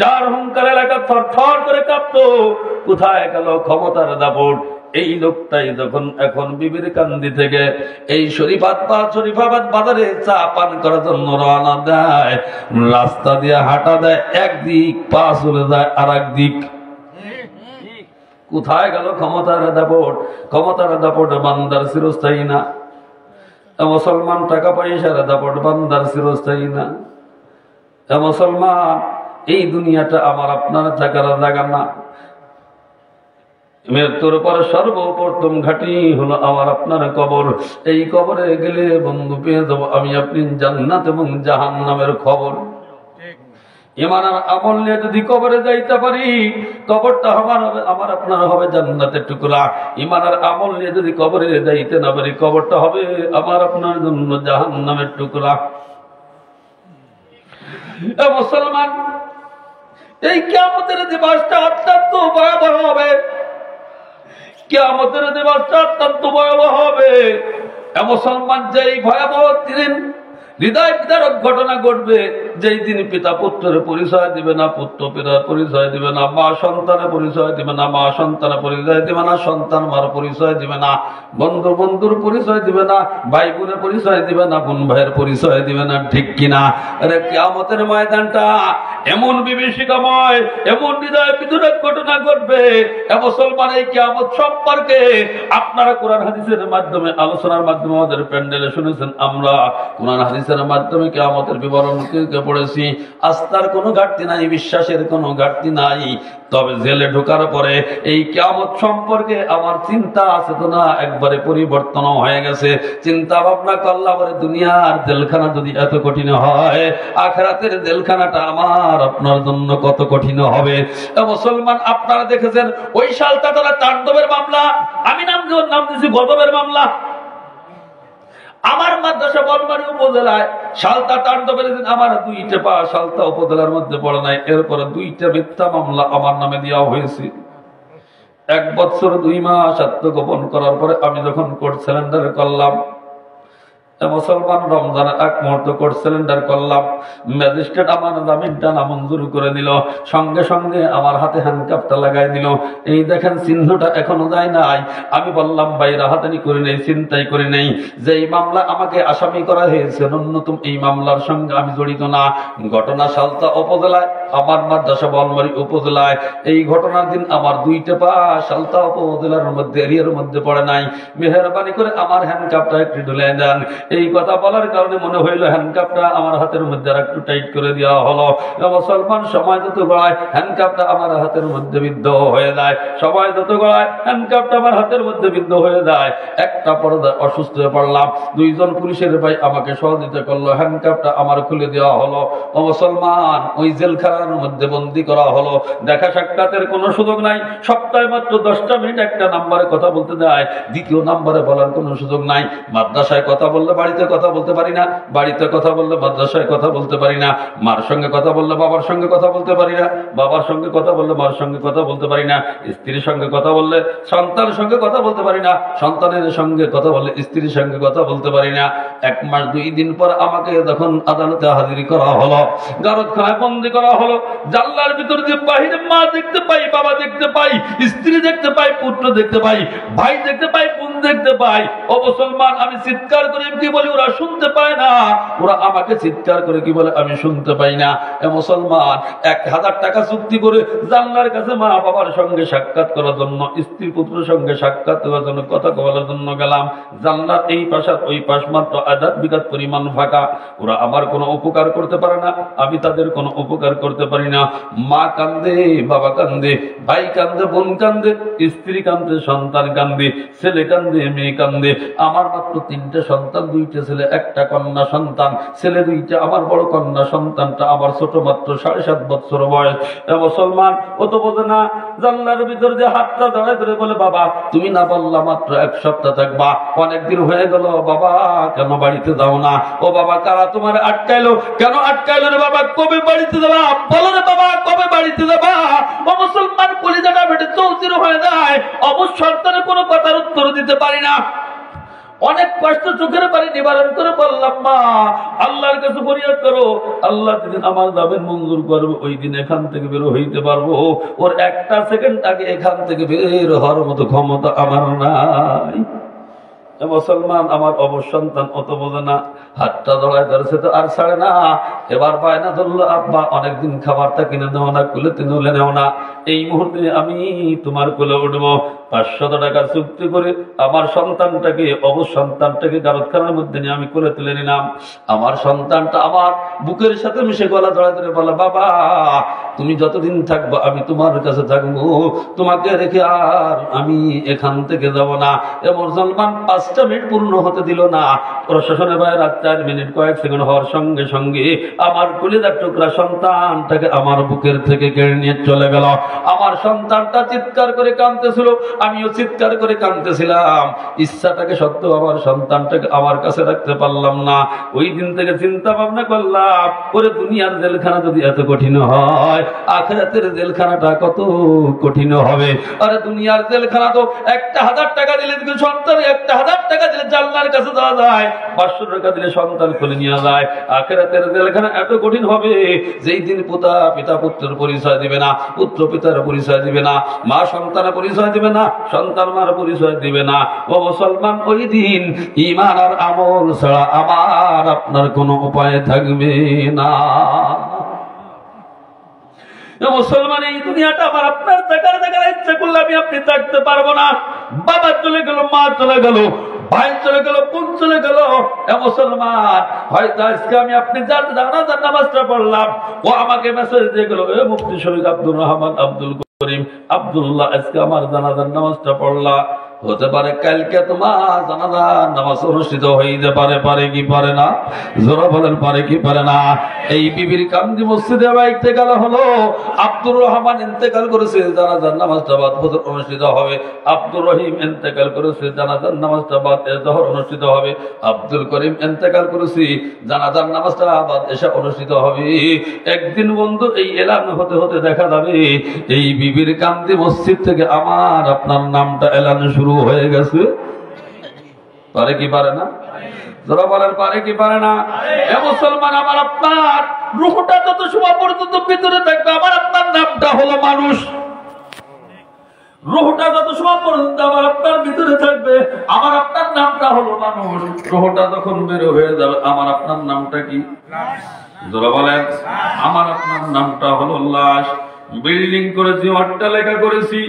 A: যার হুঙ্কার এলাকা থরথর করে কাঁপতো, কোথায় গেল ক্ষমতার দাপট? এই লোকটাই যখন এখন বিবির কান্দি থেকে এই শরীফাবাদ বাজারে চা পান করার জন্য রওনা দেয়, রাস্তা দিয়ে হাঁটা দেয়, একদিক পা চলে যায় আর একদিক। কোথায় গেল ক্ষমতার দাপট? ক্ষমতার দাপট বান্দার চিরস্থায়ী না। মুসলমান টাকা পয়সার দাপট বান্দার চিরস্থায়ী না। মুসলমান এই দুনিয়াটা আমার আপনার থাকার জায়গা না। মৃত্যুর পরে সর্বপ্রথম ঘাটি হলো আমার আপনার কবর। এই কবরে গেলে বন্ধু পেয়ে যাবো আমি আপনি জান্নাত এবং জাহান্নামের খবর। ইমান আর আমল নিয়ে যদি কবরে যাইতে পারি, কবরটা আমার আপনার হবে জান্নাতের টুকরা। ইমান আর আমল নিয়ে যদি কবরে যাইতে না পারি, কবরটা হবে আমার আপনার জন্য জাহান্নামের টুকরা। মুসলমান, এই কিয়ামতের দিবসটা অত্যন্ত ভয়াবহ হবে। কিয়ামতের দিবসটা অত্যন্ত ভয়াবহ হবে। মুসলমান, যেই ভয়াবহ দিন, হৃদয় বিদারক ঘটনা ঘটবে, যেই দিন পিতা পুত্রের পরিচয় দিবে না, পুত্র পিতার পরিচয় দিবে না, মা সন্তানের পরিচয় দিবে না, মা সন্তানের পরিচয় দিবে না, সন্তান মার পরিচয় দিবে না, বন্ধু বন্ধুর পরিচয় দিবে না, ভাই বোনের পরিচয় দিবে না, বোন ভাইয়ের পরিচয় দিবে না, ঠিক কিনা? আরে কিয়ামতের ময়দানটা এমন বিভীষিকাময়, এমন হৃদয় বিদারক ঘটনা ঘটবে। মুসলমান, এই কিয়ামত সম্পর্কে আপনারা কোরআন হাদিসের মাধ্যমে, আলোচনার মাধ্যমে আমাদের প্যান্ডেলে শুনেছেন। আমরা কোরআন হাদিসের মাধ্যমে কিয়ামতের বিবরণ পড়েছি। আস্থার কোনো ঘাটতি নাই, বিশ্বাসের কোনো ঘাটতি নাই। তবে জেলে ঢোকার পরে এই কিয়ামত সম্পর্কে আমার চিন্তা চেতনা একবারে পরিবর্তন হয়ে গেছে। চিন্তা ভাবনা করলাম, পরে দুনিয়ার জেলখানা যদি এত কঠিন হয়, আখিরাতের জেলখানাটা আমার আপনার জন্য কত কঠিন হবে। মুসলমান, আপনারা দেখেছেন ওই সালটা তারা তাণ্ডবের মামলা, আমি নাম দিয়েছি গজবের মামলা। আমার মাদ্রাসা বনবাড়ি উপজেলায় সালতা তাণ্ডবের দিন আমার 2টা পা সালতা উপজেলার মধ্যে পড়ে নাই। এরপরে 2টা মিথ্যা মামলা আমার নামে দেওয়া হয়েছে। 1 বছর 2 মাস আত্মগোপন করার পরে আমি যখন কোর্ট সিলিন্ডার করলাম, মুসলমান, রমজানের 1 মুহূর্ত কোর্ট সিলিন্ডার করলাম, ম্যাজিস্ট্রেট আমার জামিনটা নামঞ্জুর করে দিল। সঙ্গে সঙ্গে আমার হাতে হ্যান্ডকাপটা লাগাই দিল। এই দেখেন, চিহ্নটা এখনো যায় নাই। আমি বললাম, ভাই রাহাতানি করে নেই, চিন্তাই করে নেই, যে এই মামলা আমাকে আসামি করা হয়েছে ন্যূনতম এই মামলার সঙ্গে আমি জড়িত না। ঘটনা সালতা উপজেলায়, আমার মাদ্রাসা বনবাড়ি উপজেলায়। এই ঘটনার দিন আমার 2টা পা সালতা উপজেলার মধ্যে, এরিয়ার মধ্যে পড়ে নাই। মেহেরবানি করে আমার হ্যান্ডকাপটা একটু ঢুলে দেন। এই কথা বলার কারণে মনে হইল হ্যান্ডকাপটা আমার হাতের মধ্যে আর একটু টাইট করে দেওয়া হলো। মুসলমান, সময় যত গড়ায় হ্যান্ডকাপটা আমার হাতের মধ্যে বিদ্ধ হয়ে যায়। সময় যত গড়ায় হ্যান্ডকাপটা আমার হাতের মধ্যে বিদ্ধ হয়ে যায়। একটা পর্যায়ে অসুস্থ হয়ে পড়লাম। 2 জন পুলিশের ভাই আমাকে সহযোগিতা করলো, হ্যান্ডকাপটা আমার খুলে দেওয়া হলো। মুসলমান, ওই জেলখানার মধ্যে বন্দী করা হলো। দেখা সাক্ষাতের কোনো সুযোগ নাই। সপ্তাহে মাত্র 10টা মিনিট একটা নাম্বারে কথা বলতে দেয়, দ্বিতীয় নাম্বারে বলার কোনো সুযোগ নাই। মাদ্রাসায় কথা বললে বাড়িতে কথা বলতে পারি না, বাড়িতে কথা বললে মাদ্রাসায় কথা বলতে পারি না, মার সঙ্গে কথা বললে বাবার সঙ্গে কথা বলতে পারি না, বাবার সঙ্গে কথা বললে মার সঙ্গে কথা বলতে পারি না, স্ত্রীর সঙ্গে কথা বললে সন্তানের সঙ্গে কথা বলতে পারি না, সন্তানের সঙ্গে কথা বললে স্ত্রীর সঙ্গে কথা বলতে পারি না। 1 মাস 2 দিন পর আমাকে যখন আদালতে হাজির করা হলো, গারদখানায় বন্দী করা হলো, জানলার ভিতর যে বাহিরে মা দেখতে পাই, বাবা দেখতে পাই, স্ত্রী দেখতে পাই, পুত্র দেখতে পাই, ভাই দেখতে পাই, বোন দেখতে পাই। ও মুসলমান, আমি চিৎকার করে কি বলি, ওরা শুনতে পায় না। ওরা আমাকে চিৎকার করে কি বলে, আমি শুনতে পাই না। এ মুসলমান, 1000 টাকা চুক্তি করে জানলার কাছে মা বাবার সঙ্গে সাক্ষাৎ করার জন্য, স্ত্রী পুত্রের সঙ্গে সাক্ষাৎ করার জন্য, কথা বলার জন্য গেলাম। জানলার এই পাশ আর ওই পাশ মাত্র 1 বিঘা পরিমাণ ফাঁকা। ওরা আমার কোনো উপকার করতে পারে না, আমি তাদের কোনো উপকার করতে পারি না। মা কান্দে, বাবা কান্দে, ভাই কান্দে, বোন কান্দে, স্ত্রী কান্দে, সন্তান কান্দে, ছেলে কান্দে, মেয়ে কান্দে। আমার মাত্র 3টে সন্তান, 2টে ছেলে, 1টা কন্যা সন্তান। ছেলে 2টা, আমার বড় কন্যা সন্তানটা আমার ছোট, মাত্র 7.5 বছর বয়স। মুসলমান, ও তো বোঝে না। জানলার ভিতর যে হাতটা ধরে ধরে বলে, বাবা তুমি না বললা মাত্র 1 সপ্তাহ থাকবা, অনেকদিন হয়ে গেল, বাবা কেন বাড়িতে যাও না? ও বাবা, কারা তোমার আটকাইলো? কেন আটকাইলো রে বাবা? কবে বাড়িতে যাবা? বলো রে বাবা, কবে বাড়িতে যাবা? ও মুসলমান, কলিজাটা ফেটে চৌচির হয়ে যায়। অবশ্য সন্তানের কোনো কথার উত্তর দিতে পারি না। অনেক কষ্ট চোখের পানি নিবারণ করে বললাম, মা আল্লাহর কাছে ফরিয়াদ করো, আল্লাহ যেদিন আমার দাবির মঞ্জুর করবে ওই দিন এখান থেকে বের হইতে পারবো। ওর একটা সেকেন্ড আগে এখান থেকে বের হওয়ার মতো ক্ষমতা আমার নাই। মুসলমান, আমার অবসন্তান অত বোঝে না, হাতটা জড়ায় ধরেছে তো আর ছাড়ে না। এবার বায়না ধরলো, আব্বা অনেকদিন খাবারটা কিনে নেও না, কুলে তুলে নেও না, এই মুহূর্তে আমি তোমার কোলে উঠবো। 500 টাকার চুক্তি করে আমার সন্তানটাকে, অবসন্তানটাকে গারদখানার মধ্যে নিয়ে আমি কোলে তুলে নিলাম। আমার সন্তানটা আমার বুকের সাথে মিশে গলা জড়ায় ধরে বলে, বাবা তুমি যতদিন থাকবো আমি তোমার কাছে থাকবো, তোমাকে রেখে আর আমি এখান থেকে যাব না। এ মুসলমান 5টা মিনিট পূর্ণ হতে দিল না, প্রশাসনে বাইরে 4 মিনিট কয়েক সেকেন্ড হওয়ার সঙ্গে সঙ্গে আমার কলিজার টুকরা সন্তানটাকে আমার বুকের থেকে কেড়ে নিয়ে চলে গেল। আমার সন্তানটা চিৎকার করে কাঁদতেছিল, আমিও চিৎকার করে কাঁদতেছিলাম। ইচ্ছাটাকে সত্ত্বেও আমার সন্তানটাকে আমার কাছে রাখতে পারলাম না। ওই দিন থেকে চিন্তা ভাবনা করলাম, ওরে দুনিয়ার জেলখানা যদি এত কঠিন হয়, আখিরাতের জেলখানাটা কত কঠিন হবে। আরে দুনিয়ার জেলখানা তো 1000 টাকা দিলে সন্তান, 1000 টাকা দিলে জান্নাতের কাছে যাওয়া যায়, 500 টাকা দিলে সন্তান খুলে নিয়ে যায়। আখিরাতের জেলখানা এত কঠিন হবে, যেই দিন পিতা পুত্রের পরিচয় দিবে না, পুত্র পিতার পরিচয় দিবে না, মা সন্তানের পরিচয় দিবে না, সন্তান মার পরিচয় দিবে না। ও মুসলমান, ওই দিন ঈমান আর আমল ছাড়া আমার আপনার কোনো উপায় থাকবে না। মুসলমান, এই দুনিয়াটা আমার আপনার থাকার ইচ্ছা করলে আমি আপনি থাকতে পারবো না। বাবা চলে গেল, মা চলে গেল, ভাই চলে গেল, বোন চলে গেল। মুসলমান, হয়তো আজকে আমি আপনি জানাজার নামাজটা পড়লাম, ও আমাকে মেসেজ দিয়ে গেল, এ মুফতি শরীফ আব্দুর রহমান, আব্দুল করিম, আব্দুল্লাহ, আজকে আমার জানাজার নামাজটা পড়লা। হতে পারে কালকে তোমার জানাজার নামাজ অনুষ্ঠিত হইতে পারে, পারে কি পারে না? জোরা বলেন, পারে কি পারে না? এই বিবির কান্দি মসজিদে ইন্তেকাল হলো, আব্দুর রহমান ইন্তেকাল করেছে, জানাজার নামাজটা বাদ ফজর অনুষ্ঠিত হবে। আব্দুর রহিম ইন্তেকাল করেছে, জানাজার নামাজটা বাদ জোহর অনুষ্ঠিত হবে। আব্দুল করিম ইন্তেকাল করেছে, জানাজার নামাজটা বাদ এশা অনুষ্ঠিত হবে। একদিন বন্ধু এই এলান হতে হতে দেখা যাবে এই বিবির কান্দি মসজিদ থেকে আমার আপনার নামটা এলান শুরু হয়ে গেছে। পারে কি পারে না? যারা বলেন পারে কি পারে না? এ মুসলমান, আমার আপনার রূহটা যত সময় পর্যন্ত ভিতরে থাকবে, আমার আপনার নামটা হলো মানুষ। রূহটা যত সময় পর্যন্ত আমার আপনার ভিতরে থাকবে, আমার আপনার নামটা হলো মানুষ। রূহটা যখন বের হয়ে যাবে, আমার আপনার নামটা কি? যারা বলেন, আমার আপনার নামটা হলো লাশ। বিল্ডিং করেছি, অট্টালিকা করেছি,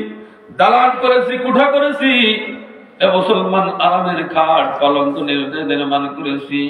A: দালান করেছি, কুঠা করেছি, এ মুসলমান আরামের খাট পালঙ্ক নির্মাণ করেছি।